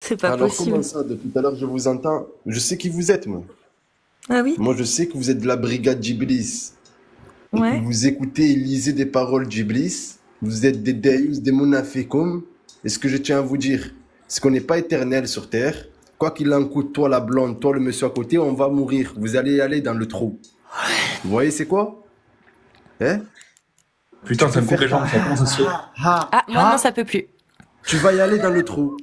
C'est pas Alors, comment possible. ça? Depuis tout à l'heure, je vous entends. Je sais qui vous êtes, moi. Ah oui? Moi, je sais que vous êtes de la brigade d'Iblis et que Ouais. vous écoutez et lisez des paroles d'Iblis. Vous êtes des Deus, des Munafiqun. Et ce que je tiens à vous dire, c'est qu'on n'est pas éternel sur terre. Quoi qu'il en coûte, toi la blonde, toi le monsieur à côté, on va mourir. Vous allez aller dans le trou. Vous voyez, c'est quoi? Hein? Putain, ça me coupe les jambes, ça commence à se... Ah, moi, non, ça peut plus. Tu vas y aller dans le trou.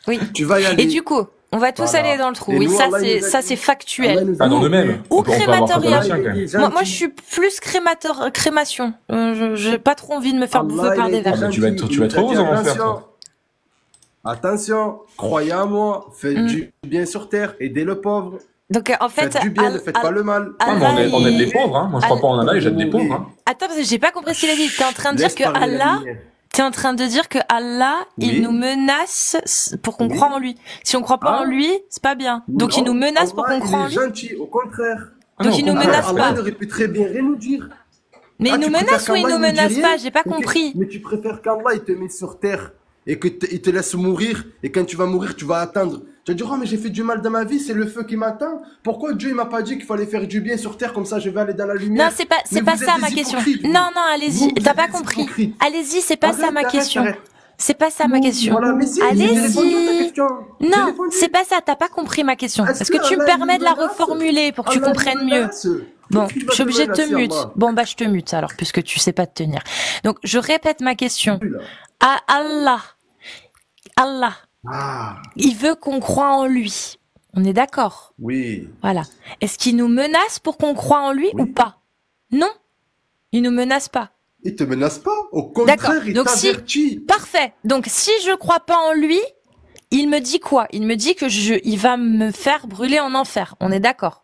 Oui. Tu vas y aller. Et du coup, on va tous Voilà. aller dans le trou. Et Oui, nous, ça, Allah, il c'est, nous a ça, dit- c'est Allah factuel. nous a Ah, dans dit- le même. Ou On peut avoir crématorium. pharmacien, quand même. Moi, je suis plus crémation. J'ai pas trop envie de me faire bouffer par des vers. Ah, mais tu vas être heureuse en enfer, toi. Attention, croyez en moi, faites du bien sur terre, aidez le pauvre, Donc, en fait, faites du bien, ne faites pas le mal. Ah, mais Allah, on aide les il- pauvres, hein. Moi, je crois pas en Allah et j'aide les pauvres, hein. Attends, parce que j'ai pas compris ce qu'il a dit. T'es en train de dire Laisse que parler la Allah, lumière. t'es en train de dire que Allah, il Oui. nous menace pour qu'on Oui. croie en lui. Si on croit pas Ah. en lui, c'est pas bien. Donc, il nous menace pour Allah, qu'on croit en il lui. est gentil, au contraire. Ah Donc, non, il au nous contraire. menace Allah, pas. il aurait pu très bien rien nous dire. Mais Ah, il nous tu menace préfères ou il qu'Allah, nous il nous menace dit pas? rien J'ai pas Mais compris. Mais tu préfères qu'Allah, il te mette sur terre et que il te laisse mourir et quand tu vas mourir, tu vas attendre. Tu vas dire, oh, mais j'ai fait du mal dans ma vie, c'est le feu qui m'attend. Pourquoi Dieu, il m'a pas dit qu'il fallait faire du bien sur terre, comme ça je vais aller dans la lumière? Non, c'est pas Mais ça vous êtes ma des question. hypocrites, vous. Non, non, allez-y. Vous T'as êtes pas des compris. hypocrites. Allez-y, c'est pas ça Arrête, ma arrête, question. arrête. C'est pas ça ma question. Voilà, mais si, j'ai Allez-y. répondu à ta question. J'ai Non, répondu. c'est pas ça. T'as pas compris ma question. Est-ce Est-ce que tu me Allah, il permets de la nous menace? reformuler pour que tu Allah, il comprennes nous mieux? menace. Bon, Qu'est-ce qu'il je va suis obligée de te menacer, mute. Allah? Bon, bah, je te mute alors, puisque tu sais pas te tenir. Donc, je répète ma question. Là. À Allah, Ah, il veut qu'on croie en lui. On est d'accord? oui. Voilà. Est-ce qu'il nous menace pour qu'on croie en lui Oui. ou pas? Non, il nous menace pas. Il te menace pas. Au D'accord. contraire, il Donc, si- t'avertit. Parfait. Donc, si je crois pas en lui, il me dit quoi? Il me dit que il va me faire brûler en enfer. On est d'accord?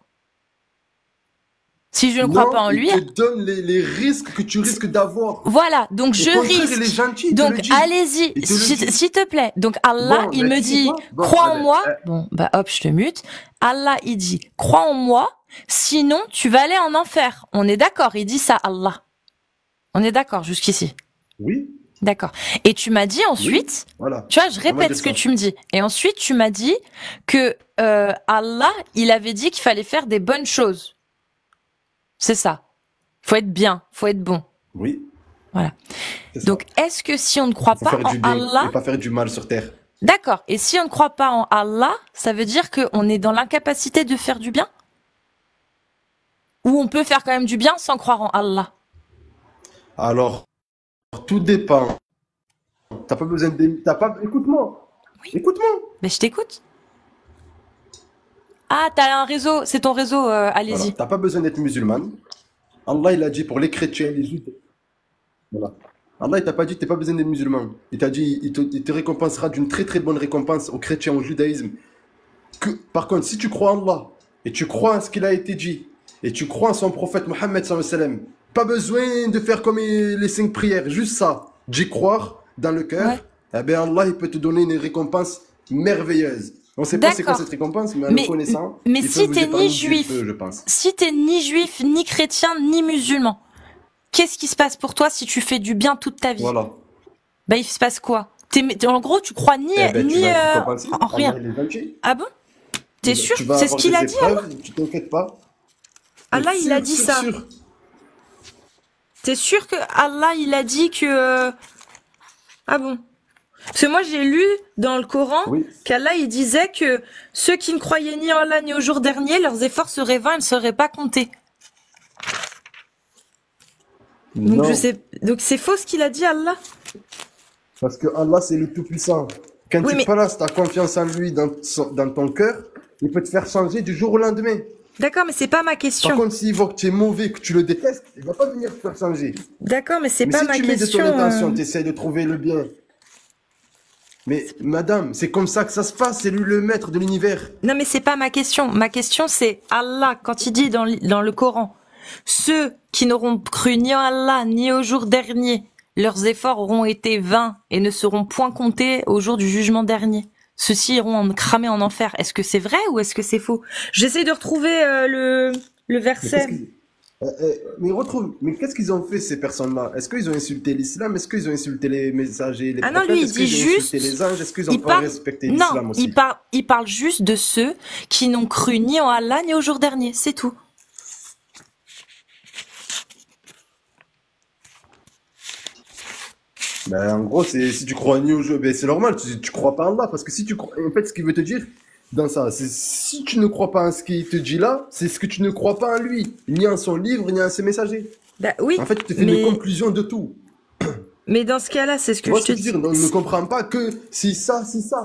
Si je ne crois Non, pas en lui, il te donne les risques que tu risques d'avoir. voilà. Donc, je Au contraire, il est risque. gentil, il te Donc, le dit. allez-y, Il te le dit. s'il te plaît. Donc, Allah, Bon, il bah, me tu sais dit, quoi Bon, crois en allez, moi. Bon, bah, hop, je te mute. Allah, il dit, crois en moi. Sinon, tu vas aller en enfer. On est d'accord. Il dit ça, Allah. On est d'accord jusqu'ici. Oui, D'accord. Et tu m'as dit ensuite, voilà. tu vois, je On va répète dire ce que ça. tu me dis. Et ensuite, tu m'as dit que Allah, il avait dit qu'il fallait faire des bonnes choses. C'est ça. Faut être bien, faut être bon. Oui. Voilà. c'est ça. Donc, est-ce que si on ne croit Faut pas faire en du bien Allah, et pas faire du mal sur terre. d'accord. Et si on ne croit pas en Allah, ça veut dire qu'on est dans l'incapacité de faire du bien? Ou on peut faire quand même du bien sans croire en Allah? Alors, tout dépend. T'as pas besoin de... Écoute-moi. Oui. Écoute-moi. Ben, je t'écoute. Ah, t'as un réseau, c'est ton réseau, Voilà. allez-y. T'as pas besoin d'être musulmane. Allah, il a dit pour les chrétiens, les juifs. Voilà. Allah, il t'a pas dit que t'as pas besoin d'être musulman. Il t'a dit, il te récompensera d'une très très bonne récompense aux chrétiens, au judaïsme. Par contre, si tu crois en Allah, et tu crois en ce qu'il a été dit, et tu crois en son prophète Mohammed sallallahu alayhi wa sallam, pas besoin de faire comme les 5 prières, juste ça, d'y croire dans le cœur, Ouais. eh bien Allah, il peut te donner une récompense merveilleuse. On sait pas c'est quoi D'accord. cette récompense, mais en Mais- le connaissant, mais il peut si vous t'es épargner ni du juif, feu, je pense. Si t'es ni juif, ni chrétien, ni musulman, qu'est-ce qui se passe pour toi si tu fais du bien toute ta vie? Voilà. Bah, il se passe quoi? En gros, tu crois ni, Eh ben, tu ni vas être récompensé. en rien. Allah, il est gentil. Ah bon? T'es sûr? Tu vas C'est ce avoir qu'il des a dit, épreuves, Allah? tu t'inquiètes pas. Allah, il a Sûr, dit sûr, ça. sûr. T'es sûr que Allah, il a dit que... Ah bon? Parce que moi, j'ai lu dans le Coran Oui. qu'Allah, il disait que ceux qui ne croyaient ni en Allah ni au jour dernier, leurs efforts seraient vains et ne seraient pas comptés. Donc, Non, Donc, c'est faux ce qu'il a dit, Allah? parce que Allah, c'est le Tout-Puissant. Quand Oui, tu mais- places ta confiance en lui dans ton cœur, il peut te faire changer du jour au lendemain. D'accord, mais c'est pas ma Par question. contre, s'il voit que tu es mauvais, que tu le détestes, il va pas venir te faire changer. D'accord, mais c'est Mais pas si ma tu mets de question. ton intention, tu essaies de trouver le bien. Mais madame, c'est comme ça que ça se passe, c'est lui le maître de l'univers. Non, mais c'est pas ma question. Ma question, c'est Allah, quand il dit dans le Coran, ceux qui n'auront cru ni en Allah ni au jour dernier, leurs efforts auront été vains et ne seront point comptés au jour du jugement dernier. Ceux-ci iront cramer en enfer. Est-ce que c'est vrai ou est-ce que c'est faux? J'essaie de retrouver le Mais verset. Mais retrouve, mais qu'est-ce qu'ils ont fait ces personnes-là? Est-ce qu'ils ont insulté l'islam? Est-ce qu'ils ont insulté les messagers, les Ah non, prophètes? lui, il Est-ce dit qu'ils ont insulté les juste, anges? Est-ce qu'ils ont il pas parle, respecté non, l'islam aussi? il parle juste de ceux qui n'ont cru ni en Allah ni au jour dernier, c'est tout. Ben, en gros, si tu crois ni au jeu, ben, c'est normal, tu crois pas en Allah. Parce que si tu crois, en fait, ce qu'il veut te dire dans ça, c'est si tu ne crois pas en ce qu'il te dit là, c'est ce que tu ne crois pas en lui, ni en son livre, ni en ses messagers. Bah oui, En fait, tu te fais une conclusion de tout. mais dans ce cas-là, c'est ce Tu que vois je ce te que je veux dis. dire? On ne comprend pas que si ça, si ça.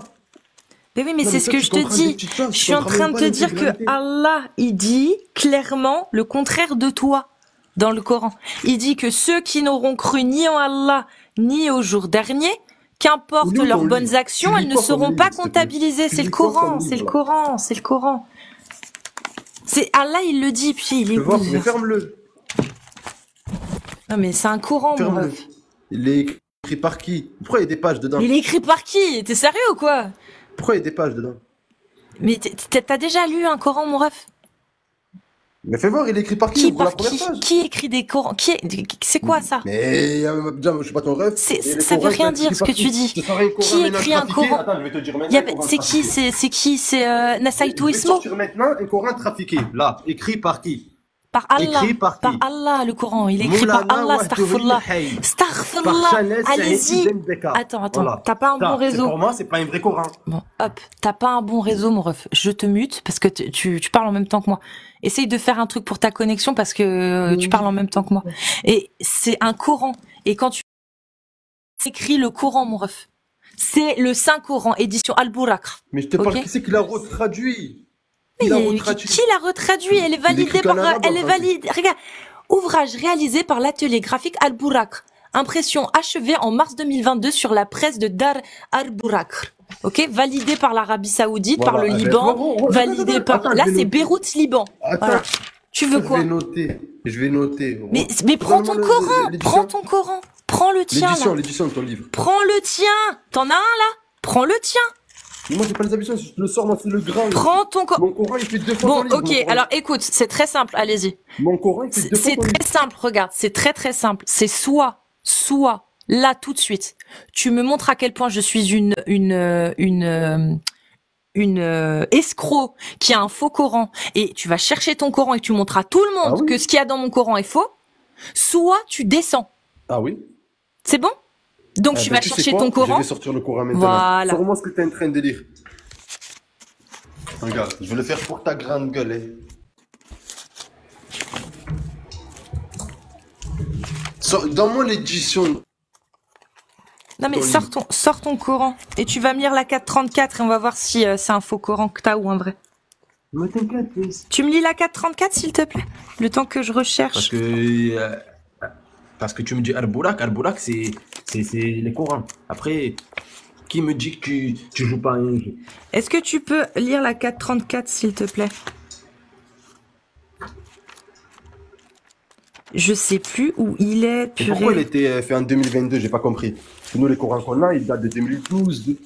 Mais oui, mais Non, c'est mais ce toi, que tu je te comprends des dis. petites choses, Je tu suis en comprends train même de pas te dire que l'intégralité. Allah, il dit clairement le contraire de toi dans le Coran. Il dit que ceux qui n'auront cru ni en Allah ni au jour dernier, Il qu'importe est où leurs ton bonnes livre? actions, Tu elles lis ne quoi comme seront pas livre, s'il te plaît? comptabilisées. Tu C'est le lis quoi Coran, comme c'est le livre là? Coran, c'est le Coran. C'est Allah, il le dit, puis il Je est peux où voir, ce mais verset? ferme-le. Non, mais c'est un Coran, mon Ferme-le. ref. Il est écrit par qui? Pourquoi il y a des pages dedans? Il est écrit par qui? T'es sérieux ou quoi? Pourquoi il y a des pages dedans? Mais t'as déjà lu un Coran, mon ref? Mais fais voir, il est écrit par qui? Qui Ouvre la par première qui? page. Qui écrit des Corans? C'est quoi ça? Mais déjà, je suis pas ton ref. Et le Ça veut Coran, rien c'est dire écrit ce par que qui? tu dis. Ce serait un Coran Qui maintenant écrit un trafiqué. Coran? Attends, je vais te dire maintenant un Coran trafiqué. C'est Je Nasaitu vais Ismo? sortir maintenant un Coran trafiqué. Là, écrit par qui? Par Allah. Écrit par qui? Par Allah, le Coran. Il est écrit par Moulana Allah, Wahdouri astaghfirullah. Hay. Par Astaghfirullah. Chanel Saïd Allez-y. Ibn Beka. Attends, Voilà. t'as pas un bon Ça, c'est réseau. pour moi, c'est pas un vrai Coran. Bon, hop, t'as pas un bon réseau, mon ref. Je te mute parce que tu parles en même temps que moi. Essaye de faire un truc pour ta connexion parce que tu parles en même temps que moi. Et c'est un Coran. Et quand tu écris le Coran, mon ref, c'est le Saint-Coran, édition Al-Bourakh. Mais je te parle, Ok. qui c'est qui l'a retraduit? Mais Qui l'a qui retraduit? l'a retraduit? Elle est Il validée écrit par, qu'en arabe, elle en est français. valide. Regarde, ouvrage réalisé par l'atelier graphique Al-Bourakh. Impression achevée en mars 2022 sur la presse de Dar Al-Bourakh. Ok, validé par l'Arabie Saoudite, par Voilà. le Ah ben, Liban, attends, validé par. attends, Là, je vais c'est noter. Beyrouth, Liban. Attends, Voilà. Tu veux je quoi? vais noter. Je vais noter. Mais prends ton Donne-moi Coran, prends l'édition. ton Coran, prends le tien là, L'édition de ton livre. prends le tien. T'en as un là? Prends le tien. Mais moi, j'ai pas les habitudes, si je te le sors, moi, c'est le grand. Prends ton Coran. Mon Coran, il fait deux fois Bon, ton livre. ok. Mon Coran, Alors écoute, c'est très simple. Allez-y. Mon Coran, il fait deux fois C'est ton livre. très simple, regarde, c'est très simple. C'est soit, là tout de suite, tu me montres à quel point je suis une escroc qui a un faux Coran et tu vas chercher ton Coran et tu montres à tout le Ah monde oui? que ce qu'il y a dans mon Coran est faux, soit tu descends. Ah oui? C'est bon? Donc Eh tu ben, vas tu sais chercher quoi? ton Je Coran. vais sortir le Coran maintenant. Voilà. Sors-moi ce que t'es en train de lire. Regarde, je vais le faire pour ta grande gueule. Hein. Donne-moi l'édition. Non mais ton sors ton Coran et tu vas me lire la 434 et on va voir si c'est un faux Coran que t'as ou un vrai. Mais t'inquiète, Tu me lis la 434 s'il te plaît? Le temps que je recherche. Parce que tu me dis Al-Bourak, c'est les Corans. Après, qui me dit que tu joues pas à un jeu? Est-ce que tu peux lire la 434 s'il te plaît? Je sais plus où il est, Et purée. pourquoi il était fait en 2022? J'ai pas compris. Parce que nous, les Corans qu'on a, ils datent de 2012.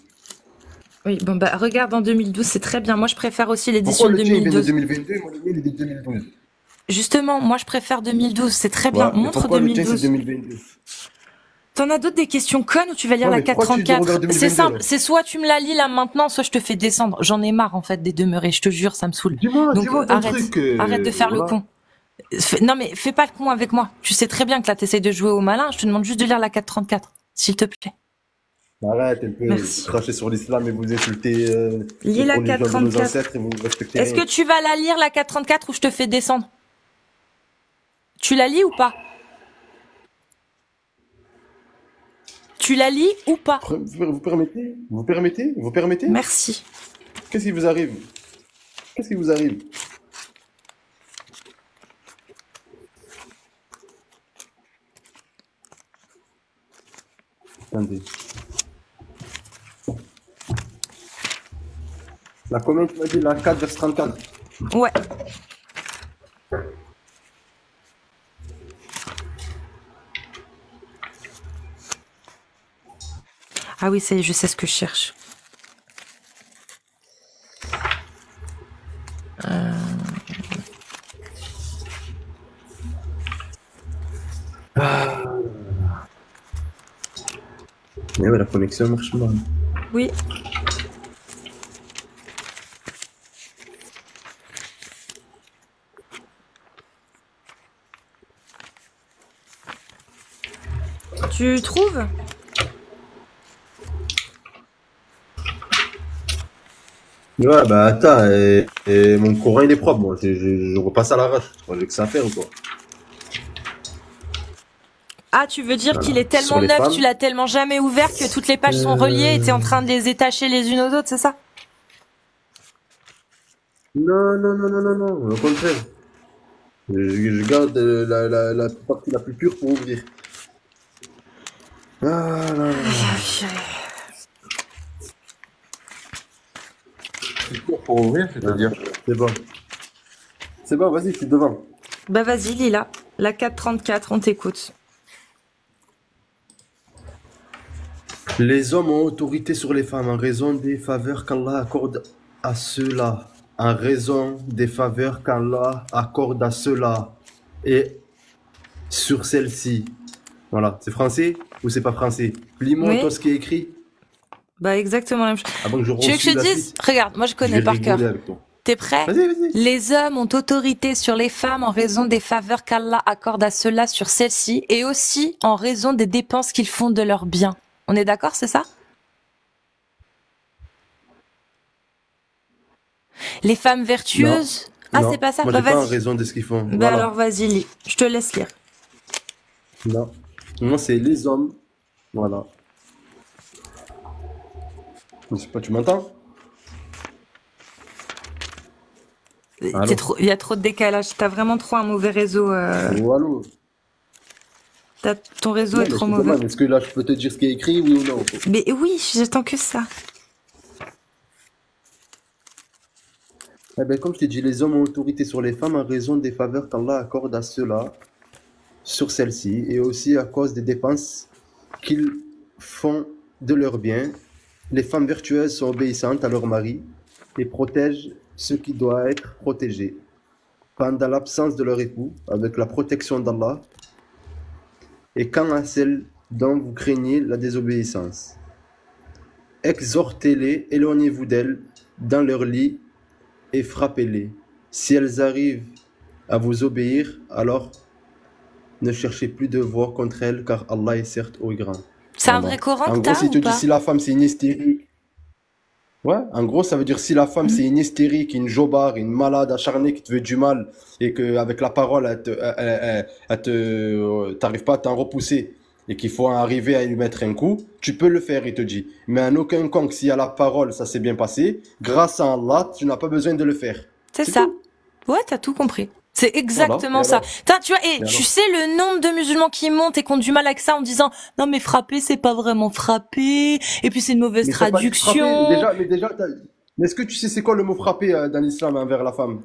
Oui, bon bah regarde en 2012, c'est très bien. Moi je préfère aussi l'édition Pourquoi de le tien il vient de 2012. 2022 et moi le mien il est de 2012? Justement, moi je préfère 2012, c'est très bien. Ouais, mais Montre pourquoi le tien c'est 2012. 2022? T'en as d'autres des questions connes ou tu vas lire Ouais, la mais pourquoi tu regardes 434? C'est 2022 simple, là? c'est soit tu me la lis là maintenant, soit je te fais descendre. J'en ai marre en fait des demeurés, je te jure, ça me saoule. Dis-moi, Donc dis-moi ton arrête, truc. arrête de faire le Voilà. con. Non mais fais pas le con avec moi. Tu sais très bien que là t'essayes de jouer au malin, je te demande juste de lire la 434, s'il te plaît. Arrête, elle peut Merci. cracher sur l'islam et vous insulter Lis les la religions de nos 434. ancêtres et vous respectez Est-ce rien. que tu vas la lire la 434 ou je te fais descendre? Tu la lis ou pas? Tu la lis ou pas? Vous permettez? Vous permettez? Vous permettez? Merci. Qu'est-ce qui vous arrive? Qu'est-ce qui vous arrive? Attendez. La combien tu m'as dit? La 4 verset 34. Ouais. Ah oui, ça y est, je sais ce que je cherche. Mais ouais, la connexion marche mal. Oui. Tu trouves? Ouais, bah attends, et mon Coran il est propre, moi. Je repasse à l'arrache. J'ai que ça à faire ou quoi? Ah, tu veux dire Voilà. qu'il est tellement Sur les neuf, femmes. tu l'as tellement jamais ouvert que toutes les pages sont reliées et t'es en train de les étacher les unes aux autres, c'est ça? Non, non, non, non, non, non, au contraire. Je garde la partie la plus pure pour ouvrir. Ah là là. Pour ouvrir, c'est-à-dire. C'est bon. C'est bon, vas-y, je suis devant. Bah vas-y, Lila. La 434, on t'écoute. Les hommes ont autorité sur les femmes en raison des faveurs qu'Allah accorde à ceux-là. En raison des faveurs qu'Allah accorde à ceux-là. Et sur celle-ci. Voilà, c'est français ou c'est pas français? Lis-moi Oui. toi ce qui est écrit Bah exactement la même chose. avant que je Tu veux que je te la dise? suite. Regarde, moi je Je connais vais par cœur. rigoler avec toi. T'es prêt? Vas-y, vas-y. Les hommes ont autorité sur les femmes en raison des faveurs qu'Allah accorde à ceux-là sur celles-ci et aussi en raison des dépenses qu'ils font de leurs biens. On est d'accord, c'est ça? Les femmes vertueuses. Ah, Non, c'est pas ça? moi Bah j'ai pas en vas-y. raison de ce qu'ils font. Bah Voilà. alors vas-y, lis. Je te laisse lire. Non. Moi c'est les hommes. Voilà. Je sais pas, tu m'entends? Allô? Il y a trop de décalage. T'as vraiment trop un mauvais réseau. Allô, allô. Ton réseau Non, est mais trop je te mauvais. demande, est-ce que là je peux te dire ce qui est écrit, oui ou non? Mais oui, j'attends que ça. Eh ben, comme je t'ai dit, les hommes ont autorité sur les femmes en raison des faveurs qu'Allah accorde à ceux-là, sur celles-ci, et aussi à cause des dépenses qu'ils font de leurs biens. Les femmes vertueuses sont obéissantes à leur mari et protègent ce qui doit être protégé. Pendant l'absence de leur époux, avec la protection d'Allah, et quand à celles dont vous craignez la désobéissance. Exhortez-les, éloignez-vous d'elles dans leur lit et frappez-les. Si elles arrivent à vous obéir, alors ne cherchez plus de voix contre elles, car Allah est certes haut et grand. C'est un Voilà. vrai Coran En que gros, t'as s'il te ou dit pas? si la femme c'est une hystérique. Ouais, en gros, ça veut dire si la femme c'est une hystérique, une jobard, une malade acharnée qui te veut du mal et qu'avec la parole, t'arrives pas à t'en repousser et qu'il faut arriver à lui mettre un coup, tu peux le faire, il te dit. Mais en aucun cas, s'il y a la parole, ça s'est bien passé, grâce à Allah, tu n'as pas besoin de le faire. C'est C'est ça. tout. Ouais, t'as tout compris. C'est exactement Et ça. alors Putain, tu vois, et Et tu alors sais le nombre de musulmans qui montent et qui ont du mal avec ça en disant non mais frapper c'est pas vraiment frapper et puis c'est une mauvaise Mais t'as pas dit frapper, traduction. déjà, mais est-ce que tu sais c'est quoi le mot frapper dans l'islam envers la femme?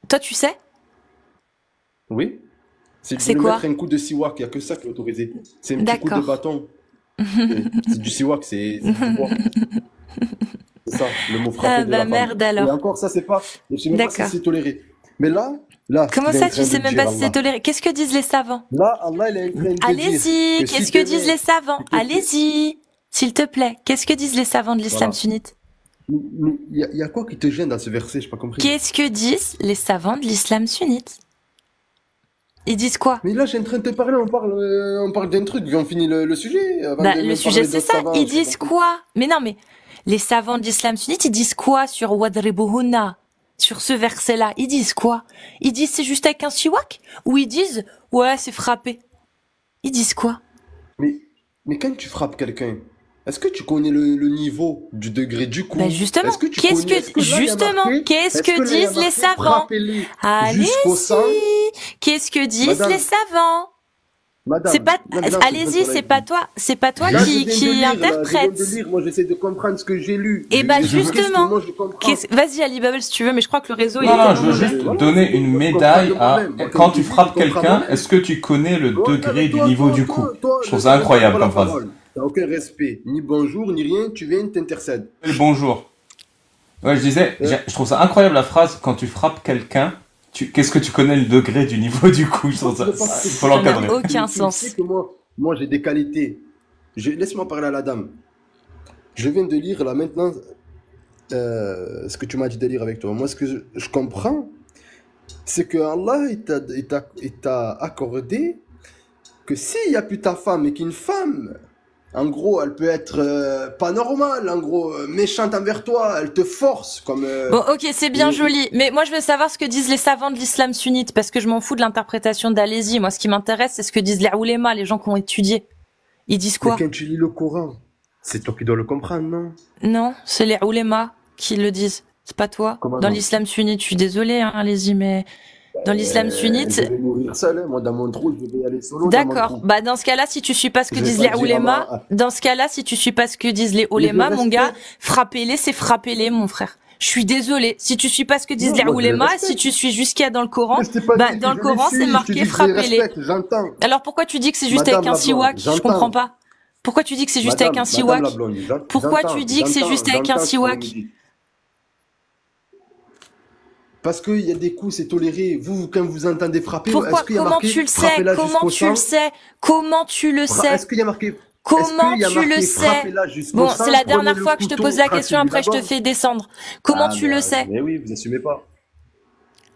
Toi tu sais? Oui. C'est C'est de lui quoi? mettre un coup de siwak, il n'y a que ça qui est autorisé. C'est un petit coup de D'accord. bâton. C'est du siwak, c'est du bois. C'est ça, le mot frapper Ah de bah la femme. merde Et alors. encore, ça, c'est pas. Je sais même pas si D'accord. c'est toléré. Mais là, ce Comment qu'il est ça en tu train sais de même dire, pas si c'est Allah. toléré? Qu'est-ce que disent les savants? Là, Allah, il est en train de dire Allez-y, que si qu'est-ce que disent demain, les savants? tu te fais. Allez-y, s'il te plaît. Qu'est-ce que disent les savants de l'islam Voilà. sunnite? Il y a quoi qui te gêne dans ce verset? Je n'ai pas compris. Qu'est-ce que disent les savants de l'islam sunnite? Ils disent quoi? Mais là, je suis en train de te parler, on parle d'un truc, on finit le sujet avant Bah, de le même sujet parler c'est d'autres ça. savants. Ils Je n'ai disent pas compris. quoi? Mais non, mais les savants de l'islam sunnite, ils disent quoi sur Wadribuhunna? Sur ce verset-là, ils disent quoi? Ils disent c'est juste avec un siwak? Ou ils disent ouais, c'est frappé? Ils disent quoi? Mais quand tu frappes quelqu'un, est-ce que tu connais le niveau du degré du coup? Ben justement, Est-ce que tu connais, est-ce que là, il y a justement, marqué, qu'est-ce est-ce que que là, il y a disent les marqué, savants? frappez-les jusqu'au sang? Allez-y, qu'est-ce que disent Madame, les savants? madame, C'est pas, non, mais là, allez-y, c'est pas toi Là, je qui viens de lire, là, je interprète. viens de lire, moi j'essaie de comprendre ce que j'ai lu. Et bah Je dis, qu'est-ce que justement, moi je comprends? vas-y Ali Babel si tu veux, mais je crois que le réseau il Non, est non, tellement je veux mauvais. juste Voilà, donner une je médaille comprends à moi-même. Moi, quand comme tu je dis, frappes je comprends quelqu'un, moi-même. est-ce que tu connais le Ouais, degré mais du toi, niveau toi, du toi, coup? toi, Je trouve le ça gars, incroyable t'as pas comme la phrase. parole. T'as aucun respect, ni bonjour, ni rien, tu viens, t'intercèdes. Le bonjour. Ouais, je disais, je trouve ça incroyable la phrase quand tu frappes quelqu'un. Qu'est-ce que tu connais le degré du niveau du coup? Je trouve ça, il faut Ça n'a l'encadrer. aucun Tu sens. sais que moi j'ai des qualités. Laisse-moi parler à la dame. Je viens de lire là maintenant ce que tu m'as dit de lire avec toi. Moi, ce que je comprends, c'est que Allah il t'a accordé que s'il n'y a plus ta femme et qu'une femme, en gros, elle peut être pas normale, en gros, méchante envers toi, elle te force comme. Bon, ok, c'est bien et- joli, mais moi je veux savoir ce que disent les savants de l'islam sunnite, parce que je m'en fous de l'interprétation d'Alési. Moi, ce qui m'intéresse, c'est ce que disent les oulémas, les gens qui ont étudié. Ils disent Mais quoi? quand tu lis le Coran, c'est toi qui dois le comprendre, non? Non, c'est les oulémas qui le disent. C'est pas toi. Comment Dans non? l'islam sunnite, je suis désolée, hein, Alési, mais dans l'islam Je sunnite, vais mourir seul, hein. Moi, dans mon trou, je vais y aller solo dans mon d'accord. trou. Bah, dans ce cas-là, si tu suis pas ce que Je vais disent pas les dire oulémas, Allah. dans ce cas-là, si tu suis pas ce que disent les Mais je oulémas, mon gars, respecte. frappez-les, c'est frappez-les, mon frère. Je suis désolée. Si tu suis pas ce que disent Non, les moi, je les oulémas, respecte. si tu suis jusqu'à dans le Coran, Mais je t'ai pas bah, dit dans que le je les Coran, c'est suis, je te marqué dis que je les frappez-les. respecte, j'entends. Alors pourquoi tu dis que c'est juste Madame avec un la blonde, siwak? Je comprends j'entends. pas. Pourquoi tu dis que c'est juste avec un Madame siwak? la blonde, Pourquoi tu dis que c'est juste avec un j'entends ce que vous me siwak? dites. Parce qu'il y a des coups, c'est toléré. Vous, quand vous entendez frapper, Pourquoi? est-ce qu'il y a Comment marqué tu le sais? frappez-la Comment jusqu'au tu le sang? sais? Comment tu le sais? Est-ce qu'il y a marqué, est-ce Comment qu'il y a tu le marqué sais? frappez-la jusqu'au Bon, sang, c'est la prenez dernière le fois que je te couteau, pose la question, tracez-lui après la je te gorge. fais descendre. Comment tu le sais? Mais oui, vous assumez pas.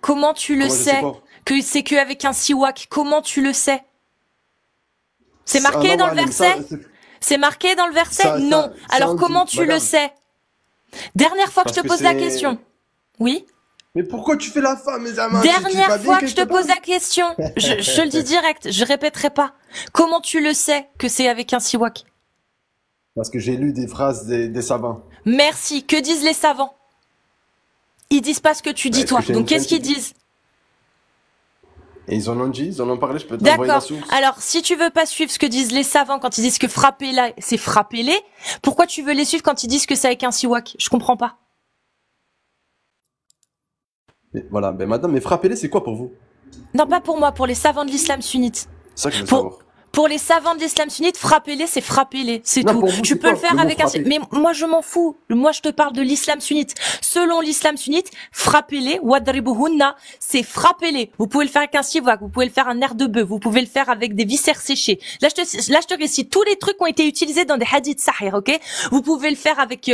Comment tu le Comment je sais sais? pas? Que c'est qu'avec un siwak. Comment tu le sais? C'est marqué Allah dans le Alam, verset? ça, C'est marqué dans le verset? ça, Non. ça Alors on dit, comment tu le madame, sais? Dernière fois que je parce te que pose la c'est... question. Oui? Mais pourquoi tu fais la femme, mes amants? Tu sais Dernière pas bien fois que que je te pose la question. Je te le dis direct, je répéterai pas. Comment tu le sais que c'est avec un siwak? Parce que j'ai lu des phrases des savants. Merci. Que disent les savants? Ils disent pas ce que tu dis, Est-ce toi. que j'ai Donc une qu'est-ce qu'ils chaîne disent? Et ils en ont dit, ils en ont parlé, je peux t'envoyer la D'accord. source. Alors, si tu veux pas suivre ce que disent les savants quand ils disent que frapper là, c'est frapper-les, pourquoi tu veux les suivre quand ils disent que c'est avec un siwak? Je comprends pas. Mais voilà, ben madame, mais frappez-les, c'est quoi pour vous? Non, pas pour moi, pour les savants de l'islam sunnite. C'est ça que je veux Pour- savoir. Pour les savants de l'islam sunnite, frappez-les, c'est frappez-les, c'est Non, tout. pour vous, Tu c'est peux le quoi, faire le mot avec un... frapper? Mais moi, je m'en fous. Moi, je te parle de l'islam sunnite. Selon l'islam sunnite, frappez-les, wadribuhunna, c'est frappez-les. Vous pouvez le faire avec un siwak, vous pouvez le faire un air de bœuf, vous pouvez le faire avec des viscères séchés. Là, je te récite tous les trucs qui ont été utilisés dans des hadiths sahih, ok? Vous pouvez le faire avec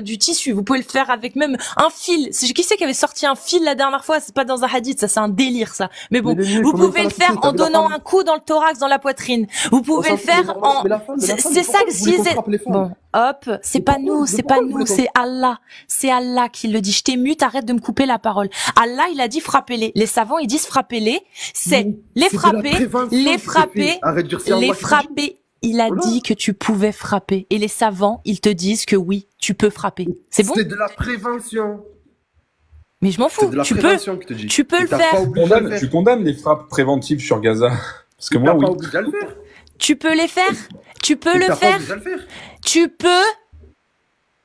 du tissu, vous pouvez le faire avec même un fil. Qui c'est qui avait sorti un fil la dernière fois? C'est pas dans un hadith, ça, c'est un délire, ça. Mais bon, Mais les nuls, vous comment pouvez ils le font la faire suite? T'as en vu la donnant femme? un coup dans le thorax, dans la poitrine. Vous pouvez On le s'en fout, mais faire normal. en... Mais la femme, C'est ça pourquoi que vous voulez qu'on c'est... frappe les femmes? Bon, hop, c'est Mais pas pourquoi- nous, mais c'est pourquoi pas vous nous, voulez qu'on- c'est Allah. C'est Allah qui le dit. Je t'ai mute, arrête de me couper la parole. Allah, il a dit frappez-les. Les savants, ils disent frappez-les. C'est Mais les c'est de la frapper, prévention les qui te fait. frapper, Arrête de dire c'est Allah les qui te dit. frapper. Il a Voilà. dit que tu pouvais frapper. Et les savants, ils te disent que oui, tu peux frapper. C'est bon? C'est de la prévention. Mais je m'en C'est fous. de la Tu peux, prévention qui te dit. tu peux Et le t'as faire. pas obligé de le Tu faire. condamnes les frappes préventives sur Gaza? Parce que moi, T'as oui. pas obligé de le faire. tu peux les faire. Tu peux Et le t'as pas faire. obligé de le faire. Tu peux.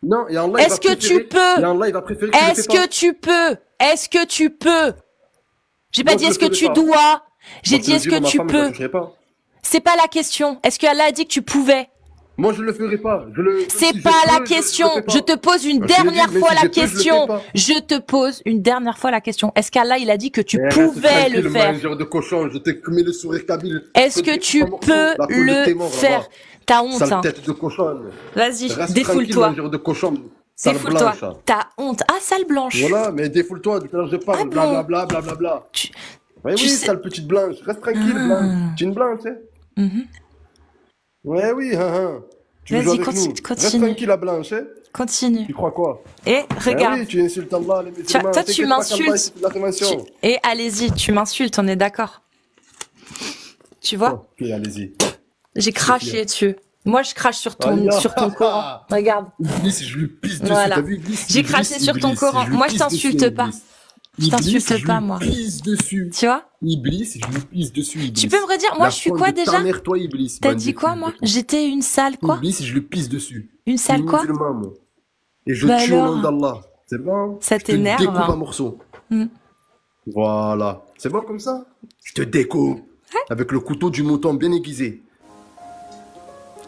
Non, et Allah, il Est-ce va que préférer- tu peux? Et Allah, il va préférer que tu le Est-ce fais pas. que tu peux? Est-ce que tu peux? J'ai pas Moi, dit je est-ce le que ferai tu pas. dois. J'ai Moi, je dit te le est-ce dis, que moi, ma tu femme, je la peux. toucherai pas. C'est pas la question. Est-ce que Allah a dit que tu pouvais? Moi, je le ferai pas. C'est si je pas la peux, question. le fais pas. Je te pose une Je l'ai dit, dernière mais fois si la je peux, je le fais question. pas. Je te pose une dernière fois la question. Est-ce qu'Allah, il a dit que tu Eh, reste pouvais tranquille, le faire? mangeur de cochon, je t'ai mis le sourire kabyle. Est-ce Je te que dis, tu trois morceaux, peux la peau de tes le morts, faire? là-bas. T'as honte, Sale hein. tête de cochonne. Vas-y, Reste tranquille, défoule-toi. mangeur de cochon. Sale Défoule-toi. blanche. hein. T'as honte. Ah, sale blanche. Voilà, mais défoule-toi, tout à l'heure je parle, Ah bon? blablabla, blablabla. Tu- Ouais, Tu oui, sais- sale petite blanche, reste tranquille, Ah. blanche. Tu es une blanche, hein? Mhm. Ouais, oui, hein. Tu veux Vas-y, jouer avec continue, nous. Reste continue. tranquille, la blanche, hein? Continue. Tu crois quoi? Et regarde. Eh oui, tu insultes Allah, les musulmans. toi, tu T'inquiète pas qu'Allah, m'insultes. il fait de la prévention. Et allez-y, tu m'insultes, on est d'accord. Tu vois? Ok, allez-y. J'ai craché dessus. Moi, je crache sur ton, Aïe, sur ton Coran. Regarde. Iblis, je lui pisse dessus, Voilà. t'as vu Iblis? J'ai Iblis, craché sur ton Iblis, Coran. lui Moi, je pisse t'insulte dessus, pas. Iblis. Je t'insulte Iblis, pas, lui moi. pisse dessus. Tu vois? Iblis, je lui pisse dessus, Iblis. Tu peux me redire, moi, La je suis faute quoi de déjà? ta mère, toi, Iblis. T'as bande dit de quoi, fils moi? de pute. J'étais une sale quoi? Iblis, je lui pisse dessus. Une Je suis sale quoi? musulman, moi. Et je Bah tue au alors nom d'Allah. C'est bon? Ça Je te t'énerve, découpe hein. en morceaux. Hmm. Voilà. C'est bon comme ça? Je te découpe. Avec le couteau du mouton bien aiguisé.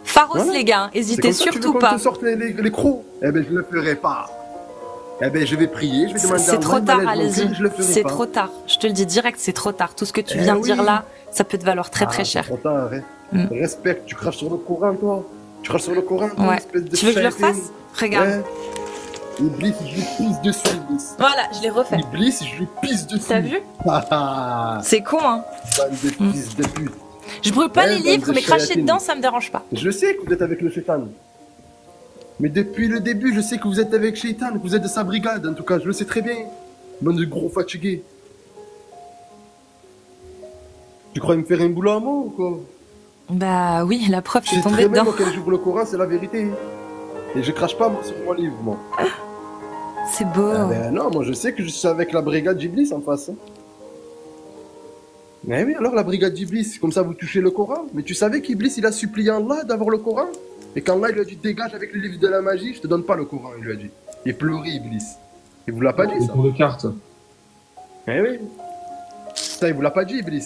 Pharos, Voilà. les gars, C'est hésitez comme ça que tu surtout veux qu'on pas. te sorte les crocs? Eh ben, je le ferai pas. Eh ben, je vais prier, je vais demander à C'est Allah, trop il tard, m'enlève mon allez-y. cœur, je le ferai C'est pas. trop tard. Je te le dis direct, c'est trop tard. Tout ce que tu Eh viens de dire oui. là, ça peut te valoir très Ah, très c'est cher. trop tard, hein. Respecte, tu craches sur le Coran, toi. Tu craches sur le Coran, toi, Ouais. espèce de Tu veux que je le shaitan. refasse? Regarde. Ouais. Iblis, je lui pisse dessus, Iblis. Voilà, je l'ai refait. Iblis, je lui pisse dessus. T'as vu? Ah, C'est con, hein. bande de fils de pute. Je brûle pas Ouais, les bande livres, de mais cracher chéatines. dedans, ça me dérange pas. Je sais que vous êtes avec le shaitan. Mais depuis le début, je sais que vous êtes avec Shaitan, que vous êtes de sa brigade, en tout cas, je le sais très bien. Bande de gros fatigués. Tu crois me faire un boulot à moi ou quoi? Bah oui, la preuve, je Je suis sais tombée très bien, dedans. moi, quand j'ouvre le Coran, c'est la vérité. Et je crache pas, moi, sur mon livre, moi. C'est beau. Ah ben non, moi, je sais que je suis avec la brigade d'Iblis en face. Hein. Mais oui, alors la brigade d'Iblis, comme ça, vous touchez le Coran. Mais tu savais qu'Iblis, il a supplié Allah d'avoir le Coran? Et quand Allah, il lui a dit, dégage avec le livre de la magie, je te donne pas le Coran, il lui a dit. Il pleurait, Iblis. Il vous l'a pas dit, ça? Tour de cartes. Eh oui. Ça, il vous l'a pas dit, Iblis.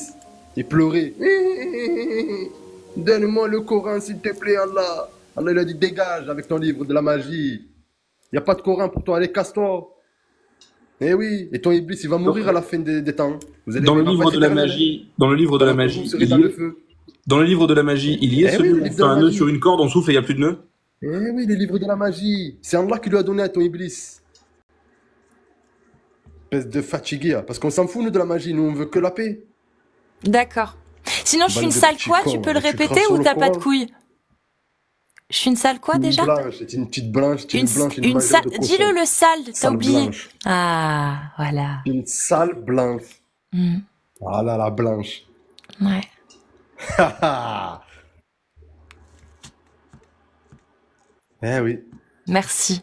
Il pleurait. Donne-moi le Coran, s'il te plaît, Allah. Allah, il a dit, dégage avec ton livre de la magie. Il n'y a pas de Coran pour toi, allez, casse-toi. Eh oui, et ton Iblis, il va mourir à la fin des temps. Vous allez Dans le il va livre pas de la s'éterniser. magie, dans le livre de la magie, Vous serez il dans y le est, feu. dans le livre de la magie, il y est Eh celui oui, où le on livre fait de la un nœud magie. sur une corde, on souffle et il n'y a plus de nœud. Eh oui, les livres de la magie. C'est Allah qui lui a donné à ton Iblis. Espèce de fatigué, hein, parce qu'on s'en fout, nous, de la magie. Nous, on veut que la paix. D'accord. Sinon, je suis Bande une de sale petits quoi? cons, Tu peux le tu répéter craches sur ou le t'as pas de Coran. couilles? Je suis une sale quoi déjà? Blanche, c'est une petite blanche, Une, blanche, une une majeure sale. de cochon. Dis-le le sale, t'as Sale oublié. blanche. Ah, voilà. Une sale blanche. Hmm. Ah là, la blanche. Ouais. Eh oui. Merci.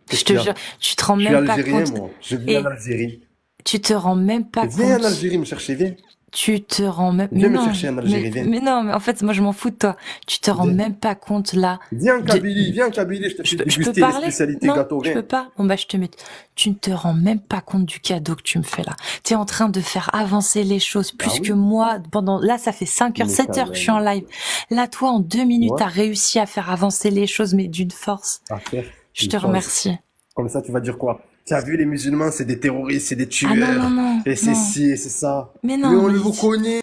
Qu'est-ce Je te qu'il y a? jure, tu te rends Je suis même pas algérien, compte. moi. Je Et- viens en Algérie. Tu te rends même pas Viens en compte. Algérie me chercher, viens. Tu te rends même. Viens mais me non, chercher en Algérie, viens. mais non, mais en fait, moi, je m'en fous de toi. Tu te rends Viens. même pas compte là. Viens en Kabylie, je te Je fais peux déguster les parler? spécialités Non, gâteaux, je viens. peux pas. Bon bah je te mets. Tu ne te rends même pas compte du cadeau que tu me fais là. Tu es en train de faire avancer les choses plus Ah oui? que moi pendant. Là, ça fait 5 heures, Mais 7 quand heures que je suis en même. live. Là, toi, en 2 minutes, Ouais. t'as réussi à faire avancer les choses, mais d'une force. À faire Je une te chose. remercie. Comme ça, tu vas dire quoi? Tu as vu, les musulmans, c'est des terroristes, c'est des tueurs. Ah non, non, non. Et c'est non. ci, et c'est ça. Mais non. Mais on mais- vous connaît.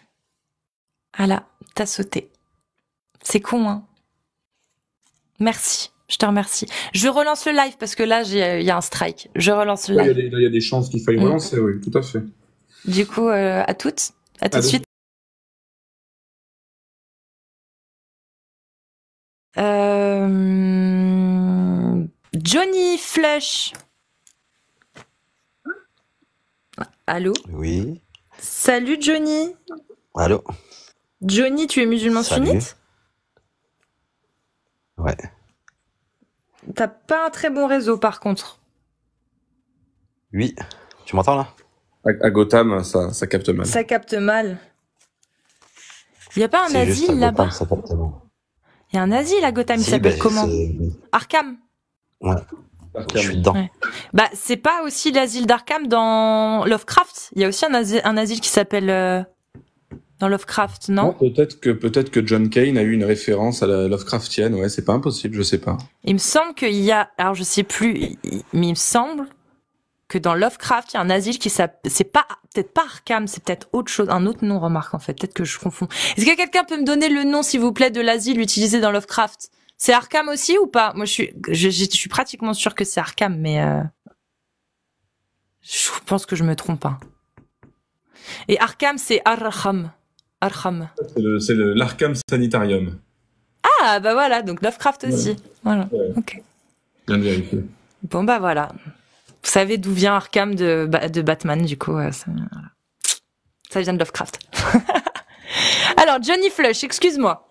Ah là, t'as sauté. C'est con, hein. Merci. Je te remercie. Je relance le live parce que là, il y a un strike. Je relance le Ouais, live. il y a des chances qu'il faille Mm. relancer, oui, tout à fait. Du coup, à toutes. À tout de Allez. suite. Johnny Flush. Allô? Oui. Salut Johnny. Allô? Johnny, tu es musulman Salut. sunnite? Ouais. T'as pas un très bon réseau par contre. Oui. Tu m'entends là? À Gotham, ça capte mal. Ça capte mal. Y a pas un C'est juste asile à là-bas? Gotham, ça capte mal. Y a un asile à Gotham, il Si, s'appelle bah, comment? c'est- Arkham. Ouais, je suis dedans. Ouais. Bah, c'est pas aussi l'asile d'Arkham dans Lovecraft? Il y a aussi un asile qui s'appelle dans Lovecraft, non? Peut-être que John Kane a eu une référence à la Lovecraftienne, ouais, c'est pas impossible, je sais pas. Il me semble qu'il y a, alors je sais plus, mais il me semble que dans Lovecraft, il y a un asile qui s'appelle, c'est pas, peut-être pas Arkham, c'est peut-être autre chose, un autre nom, remarque, en fait. Peut-être que je confonds. Est-ce que quelqu'un peut me donner le nom, s'il vous plaît, de l'asile utilisé dans Lovecraft? C'est Arkham aussi ou pas? Moi, je suis pratiquement sûre que c'est Arkham, mais je pense que je me trompe pas. Et Arkham, c'est Arkham. Arkham. C'est l'Arkham Sanitarium. Ah, bah voilà, donc Lovecraft aussi. Voilà. Ouais. Ok. Bien de vérifier. Bon, bah voilà. Vous savez d'où vient Arkham de Batman, du coup. Voilà. Ça vient de Lovecraft. Alors, Johnny Flush, excuse-moi.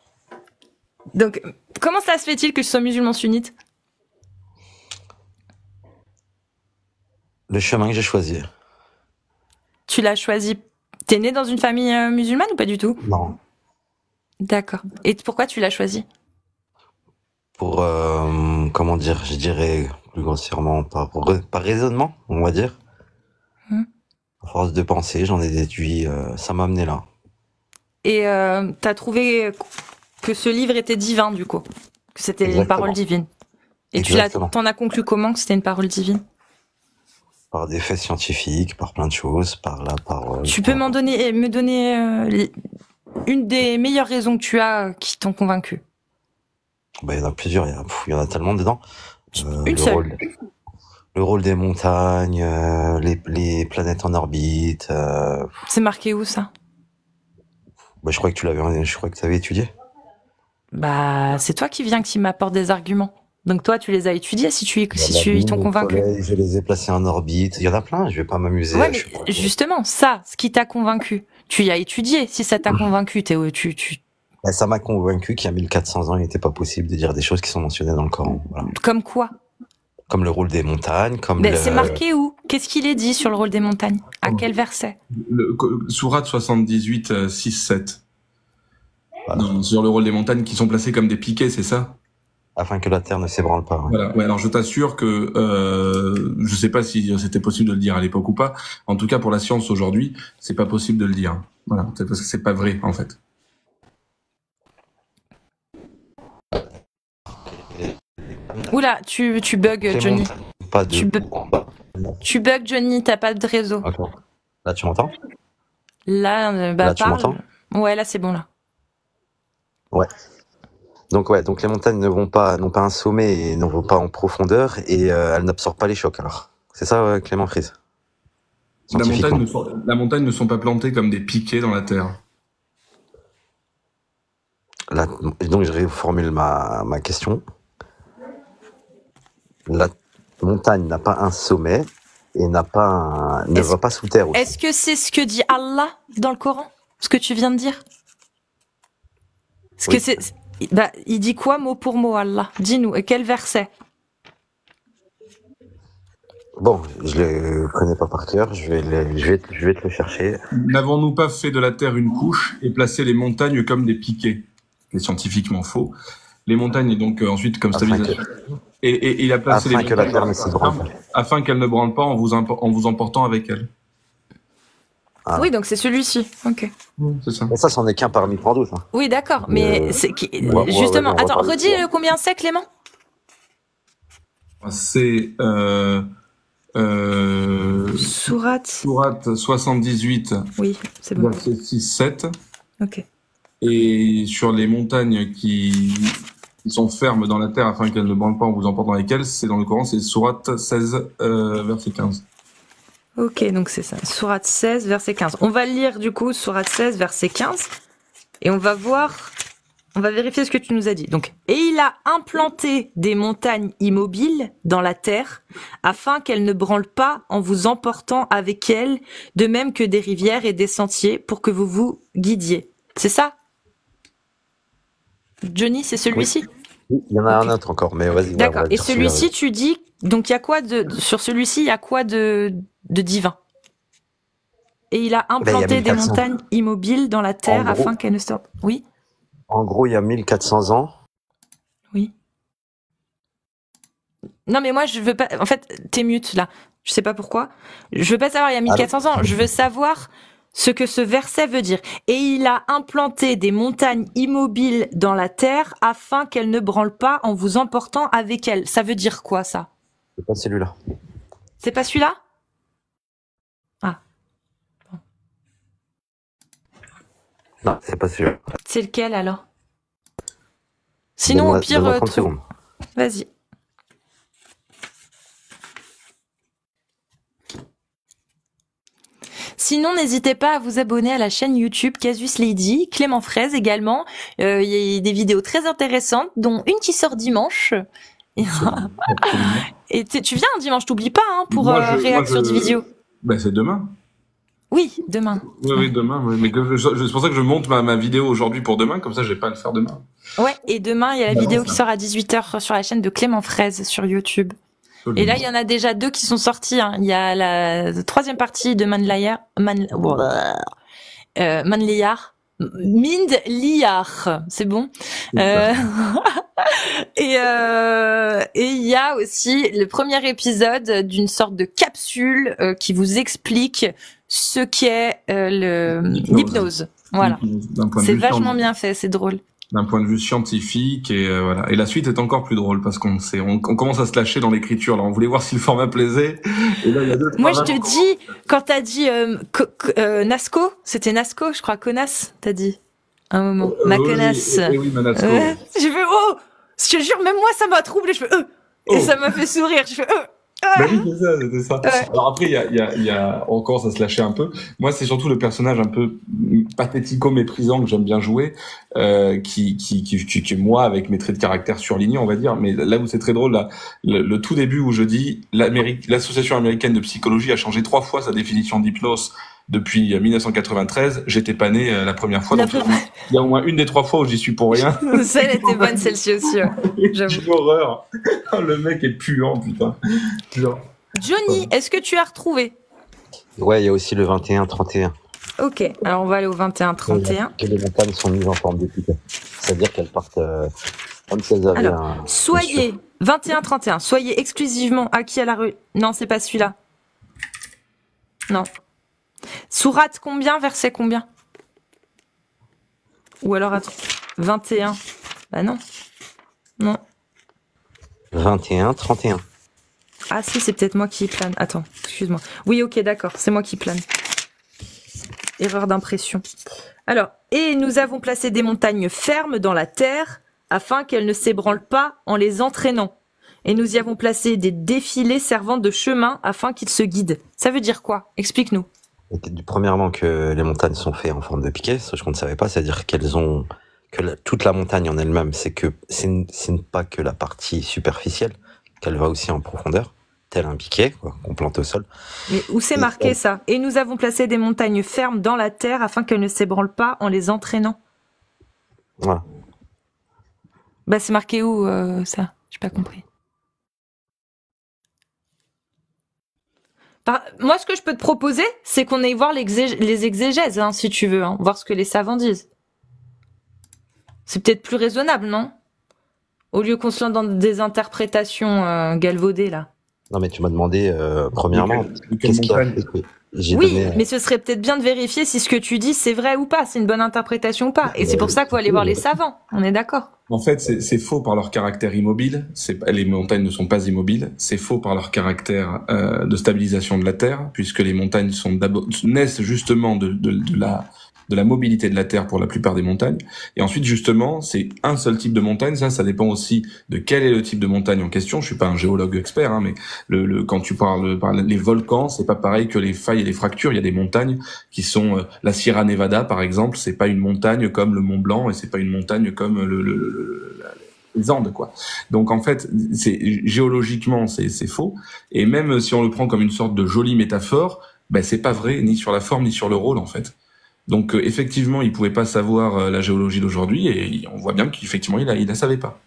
Donc, comment ça se fait-il que je sois musulman sunnite? Le chemin que j'ai choisi. Tu l'as choisi. T'es né dans une famille musulmane ou pas du tout? Non. D'accord. Et pourquoi tu l'as choisi? Pour, comment dire, je dirais plus grossièrement, par raisonnement, on va dire. À force de penser, j'en ai déduit, ça m'a amené là. Et t'as trouvé que ce livre était divin, du coup? Que c'était une Exactement. parole divine? Et Exactement. t'en as conclu comment que c'était une parole divine? Par des faits scientifiques, par plein de choses, par la parole. Tu peux me donner une des meilleures raisons que tu as qui t'ont convaincu. Bah, il y en a plusieurs, il y en a tellement dedans. Une seule. Le rôle des montagnes, les planètes en orbite. C'est marqué où ça? Bah, je crois que tu avais étudié. Bah, c'est toi qui m'apporte des arguments. Donc toi, tu les as étudiés si ils t'ont convaincu. Je les ai placés en orbite. Il y en a plein, je vais pas m'amuser. Ouais, mais justement, ça, ce qui t'a convaincu, tu y as étudié. Si ça t'a convaincu, Bah, ça m'a convaincu qu'il y a 1400 ans, il n'était pas possible de dire des choses qui sont mentionnées dans le Coran. Voilà. Comme quoi? Comme le rôle des montagnes, C'est marqué où? Qu'est-ce qu'il est dit sur le rôle des montagnes? À quel verset? Sourate 78, 6, 7. Voilà. Sur le rôle des montagnes qui sont placées comme des piquets, c'est ça? Afin que la terre ne s'ébranle pas. Ouais. Voilà. Ouais, alors je t'assure que je sais pas si c'était possible de le dire à l'époque ou pas. En tout cas, pour la science aujourd'hui, c'est pas possible de le dire. Voilà, c'est parce que c'est pas vrai en fait. Oula, tu bugs, Johnny. Tu bugs, Johnny, t'as pas de réseau. Okay. Là, tu m'entends? Là, tu m'entends? Ouais, là, c'est bon, là. Ouais. Donc les montagnes n'ont pas un sommet et ne vont pas en profondeur et elles n'absorbent pas les chocs, alors. C'est ça, Clément Frise? La montagne ne sont pas plantées comme des piquets dans la terre. Donc je reformule ma question. La montagne n'a pas un sommet et ne va pas sous terre aussi. Est-ce que c'est ce que dit Allah dans le Coran? Ce que tu viens de dire? Oui. Il dit quoi mot pour mot, Allah? Dis-nous, et quel verset? Bon, je le connais pas par cœur, je vais te le chercher. N'avons-nous pas fait de la terre une couche et placé les montagnes comme des piquets? C'est scientifiquement faux. Les montagnes, donc ensuite comme stabilisation. Et il a placé les montagnes la terre ne s'ébranle pas. Afin qu'elle ne branle pas en vous emportant avec elle. Ah. Oui, donc c'est celui-ci. Ok. C'est ça. Mais ça, c'en est qu'un parmi tant d'autres. Hein. Oui, d'accord. Mais justement, attends, redis combien c'est, Clément? C'est Sourate 78. Oui, c'est bon. Verset 6, 7. Ok. Et sur les montagnes qui sont fermes dans la terre afin qu'elles ne branlent pas en vous emportant avec elles, c'est dans le Coran, c'est Sourate 16, verset 15. Ok, donc c'est ça. Sourate 16, verset 15. On va lire du coup Sourate 16, verset 15. Et on va vérifier ce que tu nous as dit. Donc, et il a implanté des montagnes immobiles dans la terre, afin qu'elles ne branlent pas en vous emportant avec elles, de même que des rivières et des sentiers, pour que vous vous guidiez. C'est ça? Johnny, c'est celui-ci? Oui, il y en a un autre encore, mais vas-y. D'accord. Et celui-ci, tu dis, donc il y a quoi sur celui-ci, il y a quoi de divin? Et il a implanté des montagnes immobiles dans la terre afin qu'elles ne sortent. Oui? En gros, il y a 1400 ans. Oui. Non, mais moi, je veux pas. En fait, t'es mute là. Je sais pas pourquoi. Je veux pas savoir il y a 1400 ans. Je veux savoir ce que ce verset veut dire. Et il a implanté des montagnes immobiles dans la terre afin qu'elles ne branlent pas en vous emportant avec elles. Ça veut dire quoi, ça? C'est pas celui-là. C'est pas celui-là? Ah. Bon. Non, c'est pas celui-là. C'est lequel alors? Sinon, au pire, 30 secondes. Vas-y. Sinon, n'hésitez pas à vous abonner à la chaîne YouTube Casus Lady, Clément Fraise également. Il y a des vidéos très intéressantes, dont une qui sort dimanche. Et tu viens dimanche, t'oublies pas, hein, pour Réact sur Divisio. Ben, c'est demain. Oui, demain. Oui, demain. Mais c'est pour ça que je monte ma vidéo aujourd'hui pour demain, comme ça j'ai pas à le faire demain. Ouais, et demain, il y a la vidéo qui sort à 18h sur la chaîne de Clément Fraise sur YouTube. Et là, il y en a déjà 2 qui sont sortis. Hein. Il y a la 3e partie de Mindliar. C'est bon. Et il y a aussi le premier épisode d'une sorte de capsule qui vous explique ce qu'est l'hypnose. Voilà. C'est vachement bien fait, c'est drôle. D'un point de vue scientifique et voilà. Et la suite est encore plus drôle parce qu'on commence à se lâcher dans l'écriture. Là, on voulait voir si le format plaisait. Et là, il y a Moi, je te dis, quand t'as dit Nasco, c'était Nasco, je crois, Conas, t'as dit. un moment. Ma connasse. Oui, Manasco. Je fais oh, je te jure, même moi ça m'a troublé. Je fais et ça m'a fait sourire. Je fais Bah oui, c'est ça, c'était ça. Ouais. Alors après, il y a encore, ça se lâchait un peu. Moi, c'est surtout le personnage un peu pathético-méprisant que j'aime bien jouer, qui moi, avec mes traits de caractère surlignés, on va dire. Mais là où c'est très drôle, là, le tout début où je dis, l'Association américaine de psychologie a changé 3 fois sa définition d'hypnose depuis 1993. J'étais pas né la première fois. Donc il y a au moins une des 3 fois où j'y suis pour rien. Celle était bonne, celle-ci aussi. J'avoue. J'ai horreur. Le mec est puant, putain. Genre. Johnny, est-ce que tu as retrouvé? Ouais, il y a aussi le 21-31. Ok, alors on va aller au 21-31. Que les montagnes sont mises en forme de piquet. C'est-à-dire qu'elles partent comme si elles avaient Alors, soyez 21-31, soyez exclusivement acquis à la rue. Non, c'est pas celui-là. Non. Sourate combien, verset combien? Ou alors attends, 21. Bah non. Non. 21-31. Ah si, c'est peut-être moi qui plane. Attends, excuse-moi. Oui, ok, d'accord, c'est moi qui plane. Erreur d'impression. Alors, et nous avons placé des montagnes fermes dans la terre afin qu'elles ne s'ébranlent pas en les entraînant. Et nous y avons placé des défilés servant de chemin afin qu'ils se guident. Ça veut dire quoi? Explique-nous. Premièrement, que les montagnes sont faites en forme de piquet, ça je ne savais pas, c'est-à-dire qu'elles ont toute la montagne en elle-même, c'est pas que la partie superficielle, qu'elle va aussi en profondeur, tel un piquet qu'on plante au sol. Mais où c'est marqué ça? Et nous avons placé des montagnes fermes dans la terre afin qu'elles ne s'ébranlent pas en les entraînant. Voilà. Bah c'est marqué où ça? J'ai pas compris. Moi, ce que je peux te proposer, c'est qu'on aille voir les exégèses, hein, si tu veux, hein, voir ce que les savants disent. C'est peut-être plus raisonnable, non? Au lieu qu'on se lance dans des interprétations galvaudées, là. Non, mais tu m'as demandé, premièrement, qu'est-ce qu'il y a fait que oui, mais ce serait peut-être bien de vérifier si ce que tu dis, c'est vrai ou pas, c'est une bonne interprétation ou pas. Et c'est pour ça qu'il faut aller voir les savants, on est d'accord? En fait, c'est faux par leur caractère immobile. Les montagnes ne sont pas immobiles. C'est faux par leur caractère de stabilisation de la Terre, puisque les montagnes naissent justement de la mobilité de la Terre pour la plupart des montagnes. Et ensuite, justement, c'est un seul type de montagne. Ça dépend aussi de quel est le type de montagne en question. Je suis pas un géologue expert, hein, mais quand tu parles les volcans, c'est pas pareil que les failles et les fractures. Il y a des montagnes qui sont la Sierra Nevada, par exemple. C'est pas une montagne comme le Mont Blanc et c'est pas une montagne comme les Andes, quoi. Donc en fait, géologiquement, c'est faux. Et même si on le prend comme une sorte de jolie métaphore, ben c'est pas vrai ni sur la forme ni sur le rôle, en fait. Donc effectivement, il pouvait pas savoir la géologie d'aujourd'hui et on voit bien qu'effectivement il la savait pas.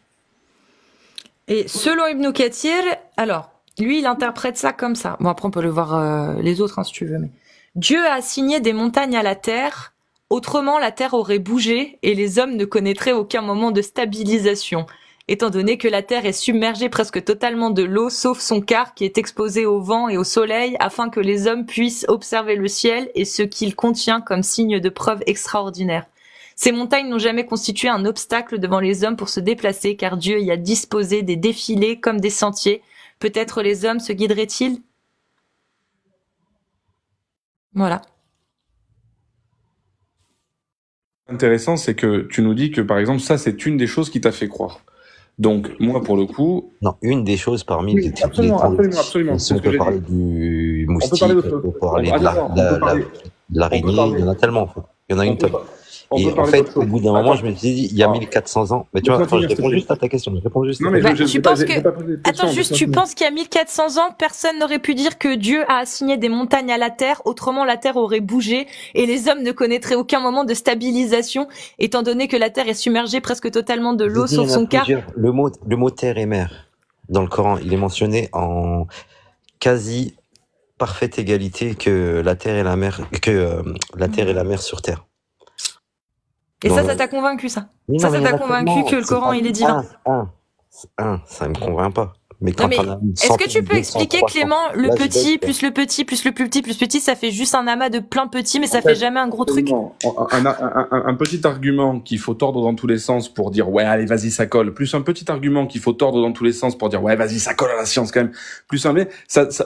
Et selon Ibn Kathir, alors lui il interprète ça comme ça. Bon après on peut le voir les autres hein, si tu veux, mais Dieu a assigné des montagnes à la terre. Autrement, la terre aurait bougé et les hommes ne connaîtraient aucun moment de stabilisation, étant donné que la terre est submergée presque totalement de l'eau, sauf son quart qui est exposé au vent et au soleil, afin que les hommes puissent observer le ciel et ce qu'il contient comme signe de preuve extraordinaire. Ces montagnes n'ont jamais constitué un obstacle devant les hommes pour se déplacer, car Dieu y a disposé des défilés comme des sentiers. Peut-être les hommes se guideraient-ils? Voilà. Intéressant, c'est que tu nous dis que par exemple ça c'est une des choses qui t'a fait croire. Donc moi pour le coup, non, une des choses parmi les absolument. On peut parler du moustique, on peut parler de l'araignée, il y en a tellement en fait. Il y en a une tonne. Et en fait, au bout d'un moment, je me suis dit, il y a 1400 ans. Mais tu vois, je réponds juste à ta question. Je réponds juste. Non, mais tu penses que... Attends, juste, tu penses qu'il y a 1400 ans, personne n'aurait pu dire que Dieu a assigné des montagnes à la terre, autrement la terre aurait bougé et les hommes ne connaîtraient aucun moment de stabilisation, étant donné que la terre est submergée presque totalement de l'eau sur son quart. Le mot terre et mer, dans le Coran, il est mentionné en quasi parfaite égalité que la terre et la mer, sur terre. Et ça t'a convaincu, ça? Ça t'a convaincu que le Coran, il est divin? Ça me convainc pas. Mais Non quand mais t'en as une est-ce que centaine, tu peux 200, expliquer 300, Clément, le là, je petit baisse, plus le petit plus le plus petit plus le petit, ça fait juste un amas de plein petits, mais En ça fait fait, jamais un gros truc? absolument. Un petit argument qu'il faut tordre dans tous les sens pour dire ouais allez vas-y ça colle, plus un petit argument qu'il faut tordre dans tous les sens pour dire ouais vas-y ça colle à la science quand même, plus un mais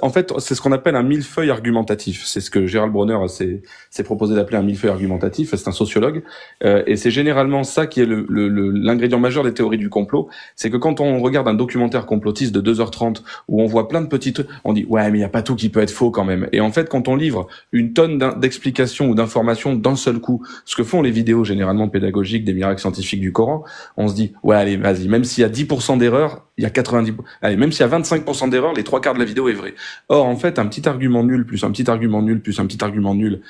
en fait c'est ce qu'on appelle un millefeuille argumentatif. C'est ce que Gérald Bronner s'est proposé d'appeler un millefeuille argumentatif. C'est un sociologue et c'est généralement ça qui est l'ingrédient majeur des théories du complot. C'est que quand on regarde un documentaire complotiste de 2h30 où on voit plein de petits trucs, on dit ouais mais il y a pas tout qui peut être faux quand même. Et en fait quand on livre une tonne d'explications ou d'informations d'un seul coup, ce que font les vidéos généralement pédagogiques des miracles scientifiques du Coran, on se dit ouais allez vas-y, même s'il y a 10% d'erreurs, il y a 90, allez même s'il y a 25% d'erreurs, les 3/4 de la vidéo est vraie. Or en fait un petit argument nul plus un petit argument nul plus un petit argument nul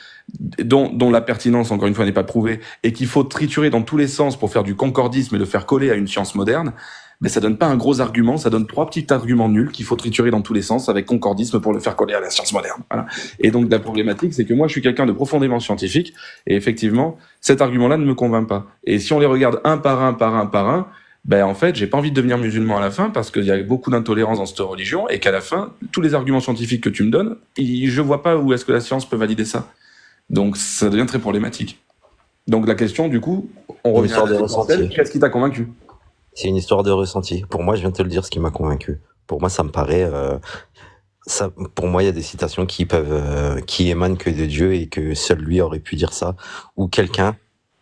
dont la pertinence encore une fois n'est pas prouvée et qu'il faut triturer dans tous les sens pour faire du concordisme et le faire coller à une science moderne, mais ça donne pas un gros argument, ça donne 3 petits arguments nuls qu'il faut triturer dans tous les sens avec concordisme pour le faire coller à la science moderne. Voilà. Et donc la problématique, c'est que moi je suis quelqu'un de profondément scientifique et effectivement cet argument-là ne me convainc pas. Et si on les regarde un par un, ben en fait j'ai pas envie de devenir musulman à la fin parce qu'il y a beaucoup d'intolérance dans cette religion et qu'à la fin tous les arguments scientifiques que tu me donnes, je vois pas où est-ce que la science peut valider ça. Donc ça devient très problématique. Donc la question du coup, on revient à l'essentiel, qu'est-ce qui t'a convaincu ? C'est une histoire de ressenti. Pour moi, je viens de te le dire, ce qui m'a convaincu. Pour moi, ça me paraît... pour moi, il y a des citations qui émanent que de Dieu et que seul lui aurait pu dire ça. Ou quelqu'un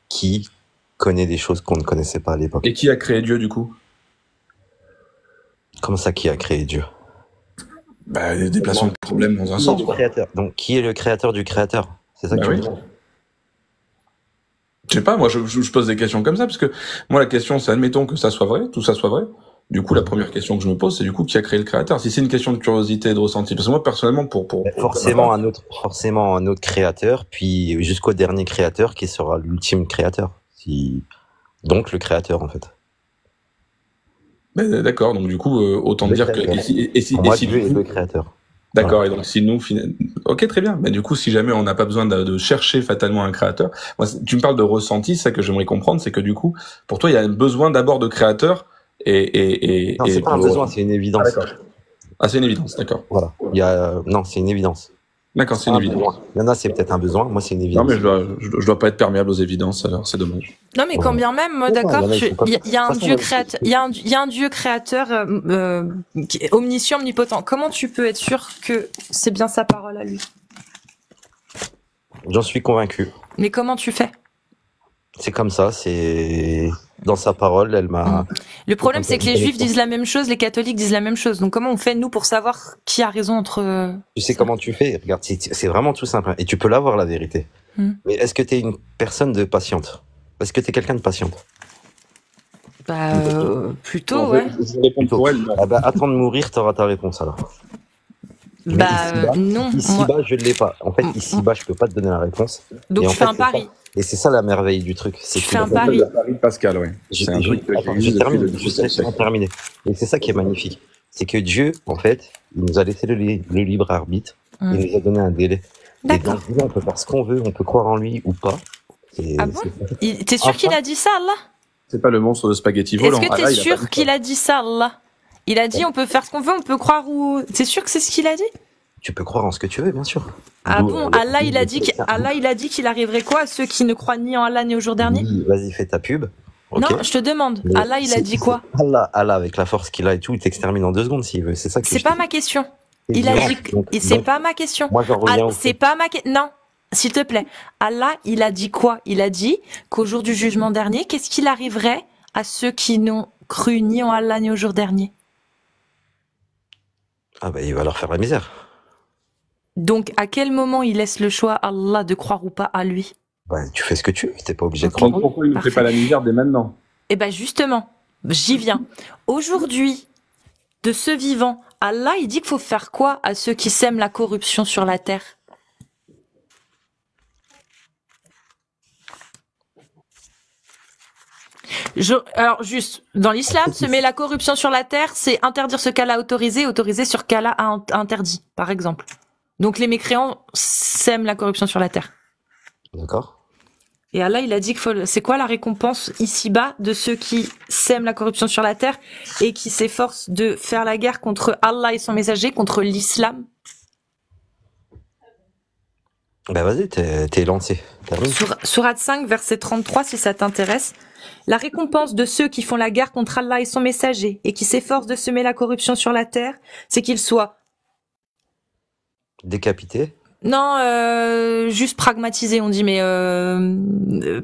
qui connaît des choses qu'on ne connaissait pas à l'époque. Et qui a créé Dieu, du coup ? Comment ça, qui a créé Dieu ? Bah, déplacement de problème dans un sens. Donc, qui est le créateur du créateur ? C'est ça que tu veux dire ? Je sais pas, moi je pose des questions comme ça, parce que moi la question c'est admettons que ça soit vrai, tout ça soit vrai. Du coup la première question que je me pose c'est du coup qui a créé le créateur. Si c'est une question de curiosité et de ressenti, parce que moi personnellement forcément un autre créateur, puis jusqu'au dernier créateur qui sera l'ultime créateur. Donc le créateur en fait. Ben, d'accord, donc du coup autant dire que Dieu est le créateur. D'accord, et donc si nous... Ok, très bien. Mais du coup, si jamais on n'a pas besoin de chercher fatalement un créateur... Moi, tu me parles de ressenti, c'est ça que j'aimerais comprendre, c'est que du coup, pour toi, il y a un besoin d'abord de créateur Non, c'est pas un besoin, c'est une évidence. Ah, d'accord. Ah, c'est une évidence, d'accord. Voilà. Non, c'est une évidence. D'accord, c'est une évidence. Il y en a, c'est peut-être un besoin, moi, c'est une évidence. Non, mais je dois pas être perméable aux évidences, alors c'est dommage. Non, mais quand bien même, moi, d'accord, il y a un Dieu créateur, il y a un Dieu créateur omniscient, omnipotent. Comment tu peux être sûr que c'est bien sa parole à lui? J'en suis convaincu. Mais comment tu fais? C'est comme ça, c'est dans sa parole, elle m'a... Le problème, c'est que les juifs disent la même chose, les catholiques disent la même chose. Donc comment on fait, nous, pour savoir qui a raison entre... Tu sais comment tu fais? Regarde, c'est vraiment tout simple. Et tu peux l'avoir, la vérité. Mais est-ce que tu es une personne de patiente? Est-ce que tu es quelqu'un de patiente? Bah, plutôt, ouais. Je réponds pour elle. Ah bah, attends de mourir, tu auras ta réponse alors. Bah, non. Ici-bas, je ne l'ai pas. En fait, ici-bas, je peux pas te donner la réponse. Donc tu fais un pari. Et c'est ça la merveille du truc. Tu fais un pari. Le pari de Pascal, ouais. C'est un truc je termine. Et c'est ça qui est magnifique. C'est que Dieu, en fait, il nous a laissé le libre arbitre. Il nous a donné un délai. Et donc, on peut faire ce qu'on veut, on peut croire en lui ou pas. Ah bon? T'es sûr qu'il a dit ça, Allah? C'est pas le monstre de spaghetti volant. Est-ce que t'es sûr qu'il a dit ça, Allah? Il a dit on peut faire ce qu'on veut, on peut croire ou... T'es sûr que c'est ce qu'il a dit? Tu peux croire en ce que tu veux, bien sûr. Ah bon, Allah il a dit qu'il arriverait quoi à ceux qui ne croient ni en Allah ni au jour dernier? Oui, vas-y, fais ta pub. Okay. Non, je te demande. Mais Allah il a dit quoi? Allah, avec la force qu'il a et tout, il t'extermine en 2 secondes s'il veut. C'est ça que c'est pas ma question. Il a dit. C'est pas ma question. Moi, j'en reviens. C'est pas ma question. Non. S'il te plaît. Allah, il a dit quoi? Il a dit qu'au jour du jugement dernier, qu'est-ce qu'il arriverait à ceux qui n'ont cru ni en Allah ni au jour dernier? Ah bah, il va leur faire la misère. Donc, à quel moment il laisse le choix à Allah de croire ou pas à lui? Bah, tu fais ce que tu veux, t'es pas obligé de croire. Pourquoi il ne fait pas la misère dès maintenant? Eh ben, justement, j'y viens. Aujourd'hui, de ce vivant, Allah, il dit qu'il faut faire quoi à ceux qui sèment la corruption sur la terre? Alors juste, dans l'islam, semer la corruption sur la terre, c'est interdire ce qu'Allah a autorisé, autoriser ce qu'Allah a interdit, par exemple. Donc les mécréants sèment la corruption sur la terre. D'accord. Et Allah, il a dit c'est quoi la récompense ici-bas de ceux qui sèment la corruption sur la terre et qui s'efforcent de faire la guerre contre Allah et son messager, contre l'islam? Bah vas-y, t'es lancé. Termine. Sourate 5, verset 33, si ça t'intéresse. La récompense de ceux qui font la guerre contre Allah et son messager et qui s'efforcent de semer la corruption sur la terre, c'est qu'ils soient... Décapité. Non, juste pragmatisé, on dit, mais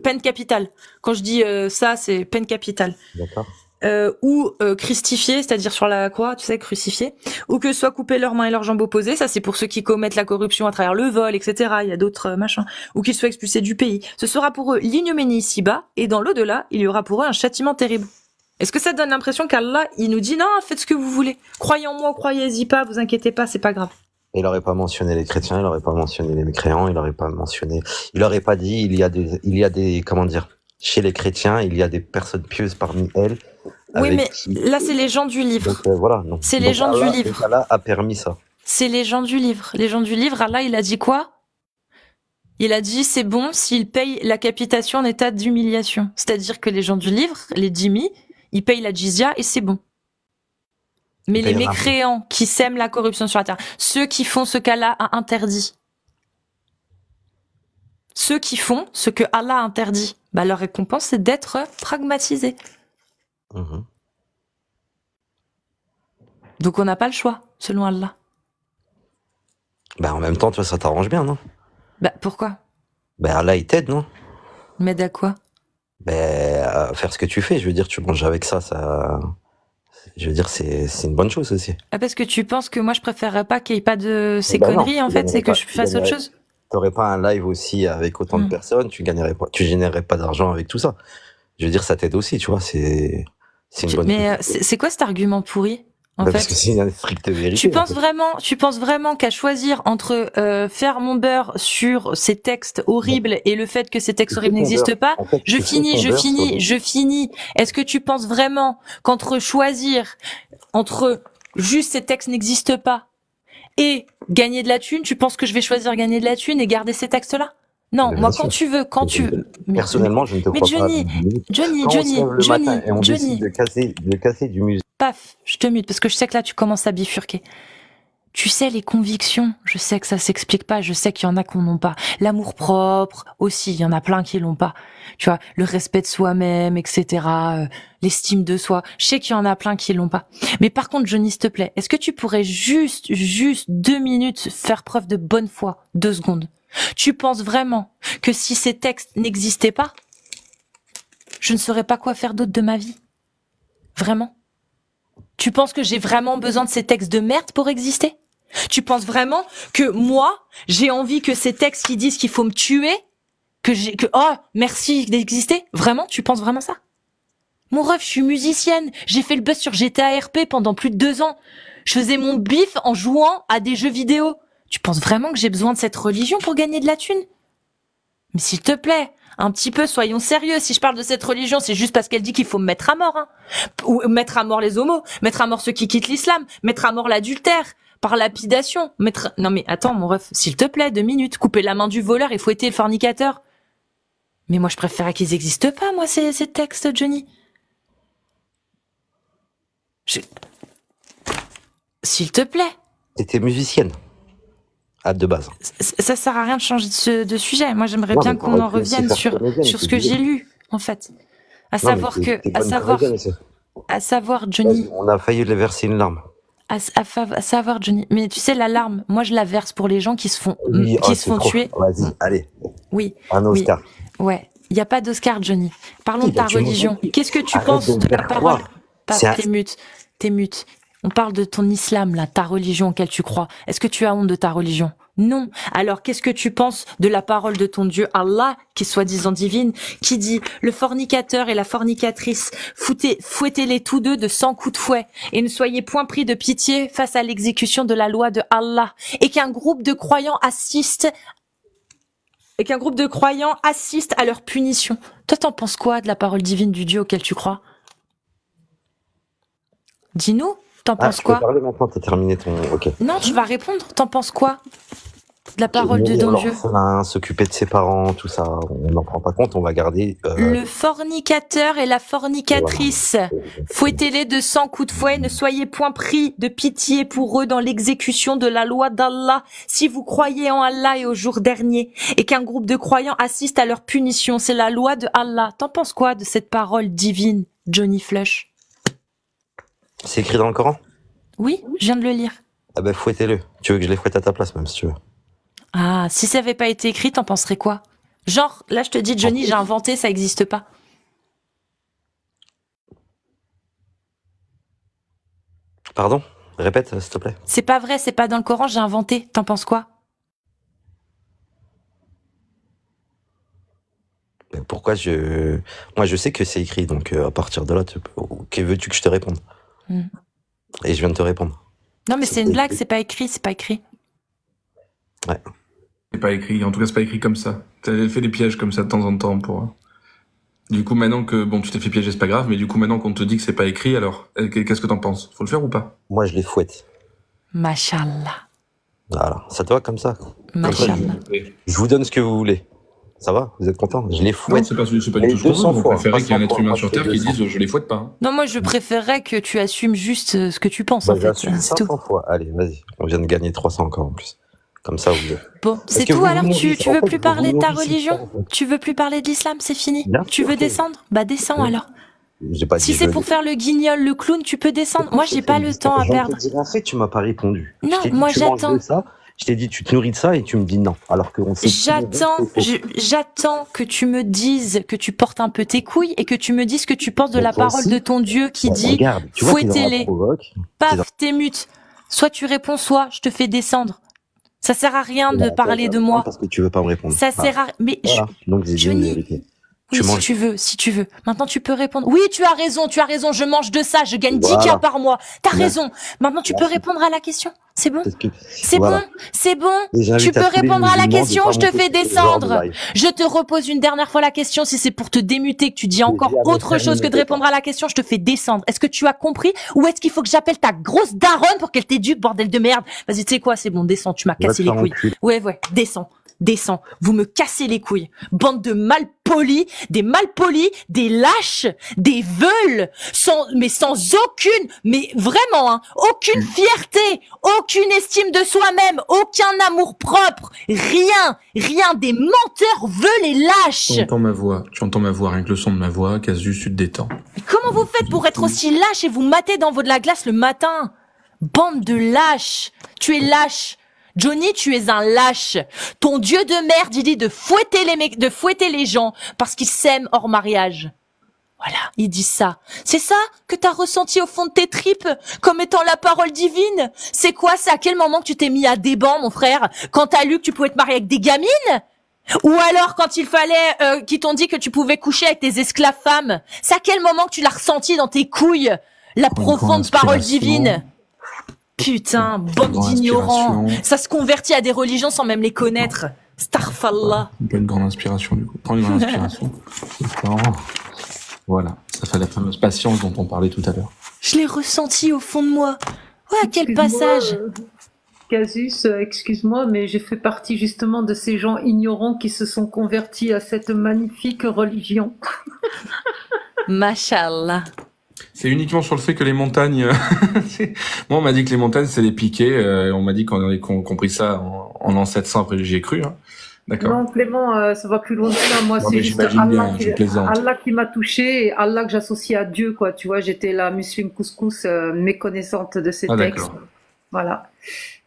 peine capitale. Quand je dis ça, c'est peine capitale. D'accord. Ou christifié, c'est-à-dire sur la croix, tu sais, crucifié, ou que soit coupé leurs mains et leurs jambes opposées, ça c'est pour ceux qui commettent la corruption à travers le vol, etc. Il y a d'autres machins, ou qu'ils soient expulsés du pays. Ce sera pour eux l'ignominie ici-bas, et dans l'au-delà, il y aura pour eux un châtiment terrible. Est-ce que ça te donne l'impression qu'Allah, il nous dit non, faites ce que vous voulez, croyez en moi ou croyez-y pas, vous inquiétez pas, c'est pas grave. Il aurait pas mentionné les chrétiens, il aurait pas mentionné les mécréants, il aurait pas dit il y a des comment dire, chez les chrétiens, il y a des personnes pieuses parmi elles. Oui, mais là, c'est les gens du livre. Donc, voilà, non. C'est les gens du livre. Allah a permis ça. C'est les gens du livre. Les gens du livre, Allah, il a dit quoi? Il a dit, c'est bon s'ils payent la capitation en état d'humiliation. C'est-à-dire que les gens du livre, les dhimmis, ils payent la jizya et c'est bon. Mais les mécréants qui sèment la corruption sur la terre, ceux qui font ce qu'Allah a interdit, ceux qui font ce que Allah a interdit, bah, leur récompense, c'est d'être pragmatisés. Mmh. Donc on n'a pas le choix, selon Allah. Bah en même temps, toi, ça t'arrange bien, non? Bah pourquoi? Bah Allah, il t'aide, non? Il m'aide à quoi? Bah à faire ce que tu fais. Je veux dire, tu manges avec ça. Je veux dire, c'est une bonne chose aussi. Ah, parce que tu penses que moi, je préférerais pas qu'il y ait pas de ces conneries, en fait, c'est que je fasse autre chose? T'aurais pas un live aussi avec autant de personnes, tu générerais pas d'argent avec tout ça. Je veux dire, ça t'aide aussi, tu vois, c'est une bonne chose. Mais c'est quoi cet argument pourri? En fait, parce que c'est une stricte vérité. Tu penses vraiment qu'à choisir entre faire mon beurre sur ces textes horribles et le fait que ces textes horribles n'existent pas, en fait, je finis. Est-ce que tu penses vraiment qu'entre choisir entre juste ces textes n'existent pas et gagner de la thune, tu penses que je vais choisir gagner de la thune et garder ces textes-là? Non, mais moi bien quand tu veux. Personnellement, je ne te crois pas. Johnny, on décide de casser du musée. Paf, je te mute parce que je sais que là tu commences à bifurquer. Tu sais, les convictions, je sais que ça s'explique pas, je sais qu'il y en a qui n'ont pas. L'amour propre aussi, il y en a plein qui l'ont pas. Tu vois, le respect de soi-même, etc., l'estime de soi, je sais qu'il y en a plein qui l'ont pas. Mais par contre, Johnny, s'il te plaît, est-ce que tu pourrais juste 2 minutes faire preuve de bonne foi, 2 secondes? Tu penses vraiment que si ces textes n'existaient pas, je ne saurais pas quoi faire d'autre de ma vie? Vraiment? Tu penses que j'ai vraiment besoin de ces textes de merde pour exister? Tu penses vraiment que moi, j'ai envie que ces textes qui disent qu'il faut me tuer, oh, merci d'exister? Vraiment? Tu penses vraiment ça? Mon ref, je suis musicienne. J'ai fait le buzz sur GTA RP pendant plus de 2 ans. Je faisais mon bif en jouant à des jeux vidéo. Tu penses vraiment que j'ai besoin de cette religion pour gagner de la thune? Mais s'il te plaît, un petit peu, soyons sérieux. Si je parle de cette religion, c'est juste parce qu'elle dit qu'il faut me mettre à mort, hein. Ou mettre à mort les homos, mettre à mort ceux qui quittent l'islam, mettre à mort l'adultère, par lapidation, Non mais attends, mon ref, s'il te plaît, 2 minutes, couper la main du voleur et fouetter le fornicateur. Mais moi, je préférais qu'ils existent pas, moi, ces textes, Johnny. S'il te plaît. T'étais musicienne. De base. Ça sert à rien de changer de sujet. Moi, j'aimerais bien qu'on en revienne sur ce que j'ai lu, en fait. À savoir, Johnny. On a failli les verser une larme. À savoir, Johnny. Mais tu sais, la larme, moi, je la verse pour les gens qui se font, tuer. Vas-y, allez. Oui. Un Oscar. Oui. Ouais. Il n'y a pas d'Oscar, Johnny. Parlons de ta religion. Qu'est-ce que tu penses de la parole? T'es mute. On parle de ton islam, là, ta religion auquel tu crois. Est-ce que tu as honte de ta religion? Non. Alors, qu'est-ce que tu penses de la parole de ton Dieu, Allah, qui est soi-disant divine, qui dit, le fornicateur et la fornicatrice, fouettez-les tous deux de 100 coups de fouet, et ne soyez point pris de pitié face à l'exécution de la loi de Allah, et qu'un groupe de croyants assiste à leur punition. Toi, t'en penses quoi de la parole divine du Dieu auquel tu crois? Dis-nous. T'en penses quoi? Tu peux parler maintenant, t'as terminé ton... Ok. Non, tu vas répondre. T'en penses quoi? de la parole de Nourrir ton Dieu. l'orphelin, s'occuper de ses parents, tout ça, on n'en prend pas compte, on va garder. Le fornicateur et la fornicatrice, fouettez-les de 100 coups de fouet, ne soyez point pris de pitié pour eux dans l'exécution de la loi d'Allah. Si vous croyez en Allah et au jour dernier, et qu'un groupe de croyants assiste à leur punition, c'est la loi de Allah. T'en penses quoi de cette parole divine, Johnny Flush? C'est écrit dans le Coran? Oui, je viens de le lire. Ah ben fouettez-le. Tu veux que je les fouette à ta place même si tu veux. Ah, si ça avait pas été écrit, t'en penserais quoi? Genre, là je te dis Johnny, j'ai inventé, ça existe pas. Pardon? Répète s'il te plaît. C'est pas vrai, c'est pas dans le Coran, j'ai inventé. T'en penses quoi? Ben, pourquoi Moi je sais que c'est écrit, donc à partir de là, que veux-tu que je te réponde? Et je viens de te répondre. Non mais c'est une blague, c'est pas écrit, c'est pas écrit. Ouais. C'est pas écrit, en tout cas c'est pas écrit comme ça. T'as fait des pièges comme ça de temps en temps pour... Du coup maintenant que, bon tu t'es fait piéger c'est pas grave, mais du coup maintenant qu'on te dit que c'est pas écrit, alors qu'est-ce que t'en penses? Faut le faire ou pas? Moi je les fouette. Mashallah. Voilà, ça te va comme ça? Mashallah. Je vous donne ce que vous voulez. Ça va? Vous êtes content? Je les fouette. Non, c'est pas du tout ce que je propose, on préférait qu'il y ait un être humain sur Terre qui dise je les fouette pas. Hein. Non, moi je préférerais que tu assumes juste ce que tu penses en fait. J'assume C'est tout. 500 fois. Allez, vas-y. On vient de gagner 300 encore en plus. Comme ça, vous... Bon, c'est que tout vous alors? nous Tu nourrissez, veux en fait, plus vous parler nous de ta nourrissez religion? pas, en fait. Tu veux plus parler de l'islam? C'est fini? Bien Tu sûr veux que- descendre? Bah descends alors. J'ai pas Si dit c'est je- pour faire le guignol, le clown, tu peux descendre. Moi j'ai pas le temps à Je viens de perdre. te dire un fait, tu m'as pas répondu. Non, Je t'ai dit, moi, tu manges j'attends. de ça. Je t'ai dit, tu te nourris de ça et tu me dis non. Alors qu'on sait. J'attends que tu me dises que tu portes un peu tes couilles et que tu me dises que tu penses de Mais la toi parole aussi. de ton Dieu qui dit Regarde, tu vois, fouettez-les. Paf. Paf, t'es mute. Soit tu réponds, soit je te fais descendre. Ça sert à rien de parler de moi. Parce que tu veux pas me répondre. Ça sert à... Mais Voilà. Donc j'ai dit une Johnny. vérité. Oui, Tu si manges. tu veux. Maintenant, tu peux répondre. Oui, tu as raison, je mange de ça, je gagne 10 Voilà. cas par mois. T'as Merci. raison. Maintenant, tu peux répondre à la question. C'est bon? Parce que- C'est Voilà. bon? C'est bon? Et j'invite Tu à peux tous les répondre à la musulmans de question, pas je te monter fais sur ce genre de descendre. live. Je te repose une dernière fois la question. Si c'est pour te démuter, que tu dis encore dis à mes autre frères, chose ne que de mettez répondre à la question, je te fais descendre. Est-ce que tu as compris? Ou est-ce qu'il faut que j'appelle ta grosse daronne pour qu'elle t'éduque, bordel de merde? Vas-y, tu sais quoi? C'est bon, descends, tu m'as Va te cassé les faire couilles. enculer. Ouais, descends. Vous me cassez les couilles. Bande de malpolis, des lâches, des veules, sans aucune, mais vraiment, hein, aucune fierté, aucune estime de soi-même, aucun amour propre, rien, des menteurs veules et lâches. Tu entends ma voix, rien que le son de ma voix, Casus, tu te détends. Mais comment vous faites pour être aussi lâche et vous matez dans de la glace le matin? Bande de lâches. Tu es lâche. Johnny, tu es un lâche. Ton dieu de merde, il dit de fouetter les gens parce qu'ils s'aiment hors mariage. Voilà, il dit ça. C'est ça que t'as ressenti au fond de tes tripes comme étant la parole divine? C'est quoi? C'est à quel moment que tu t'es mis à déban, mon frère? Quand t'as lu que tu pouvais te marier avec des gamines? Ou alors quand il fallait qu'ils t'ont dit que tu pouvais coucher avec tes esclaves femmes? C'est à quel moment que tu l'as ressenti dans tes couilles? La profonde parole divine. Putain, bande grande d'ignorants. inspiration. Ça se convertit à des religions sans même les connaître. Starfallah. Pas une grande inspiration du coup. Prends une grande inspiration. Attends. Voilà, ça fait la fameuse patience dont on parlait tout à l'heure. Je l'ai ressenti au fond de moi. Ouais, quel Excuse-moi, passage. Casus, excuse-moi, mais j'ai fait partie justement de ces gens ignorants qui se sont convertis à cette magnifique religion. Mashallah. C'est uniquement sur le fait que les montagnes... Moi, on m'a dit que les montagnes, c'est les piquets. Et on m'a dit qu'on avait compris ça en l'an 700, après j'y ai cru. Hein. D'accord. Non, Clément, ça va plus loin que ça. Moi, Non, c'est mais juste j'imagine bien, je plaisante. Allah qui m'a touché et Allah que j'associe à Dieu, quoi. Tu vois, j'étais la musulmane couscous méconnaissante de ces Ah, textes. d'accord. Voilà.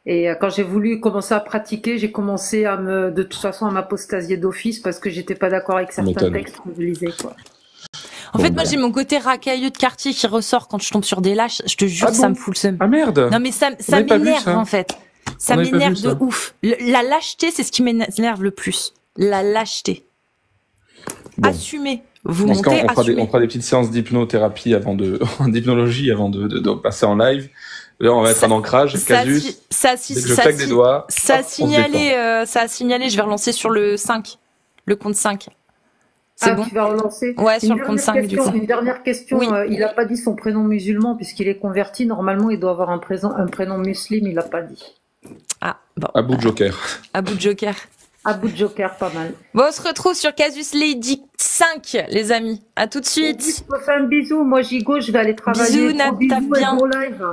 Et quand j'ai voulu commencer à pratiquer, j'ai commencé de toute façon, à m'apostasier d'office parce que j'étais pas d'accord avec certains m'étonne. textes que je lisais, quoi. En fait, moi, j'ai mon côté racailleux de quartier qui ressort quand je tombe sur des lâches. Je te jure, Ah ça bon me fout le seum. Ah merde. Non, mais ça avait pas vu m'énerve, ça. en fait. Ça On avait pas m'énerve vu de ça. ouf. La lâcheté, c'est ce qui m'énerve le plus. La lâcheté. Bon. Assumez. Vous Dans ce cas, montez, on fera assumez. des petites séances d'hypnothérapie d'hypnologie avant de passer en live. Là, on va être Ça- en ancrage. Casus, dès que je claque des doigts, Ça a hop, on se détend. signalé, je vais relancer sur le 5. Le compte 5. C'est bon? Tu vas relancer? Ouais, sur le compte 5, du coup. Une dernière question. Oui. Il a pas dit son prénom musulman puisqu'il est converti. Normalement, il doit avoir un prénom musulman. Il l'a pas dit. Ah, bon. À bout de Joker. À bout de Joker. À bout de Joker, pas mal. Bon, on se retrouve sur Casus Lady 5, les amis. À tout de suite. Je te fais un bisou. Moi, Gigo, je vais aller travailler. Bisous, Nat, Gros bisous tape et bien. bon live.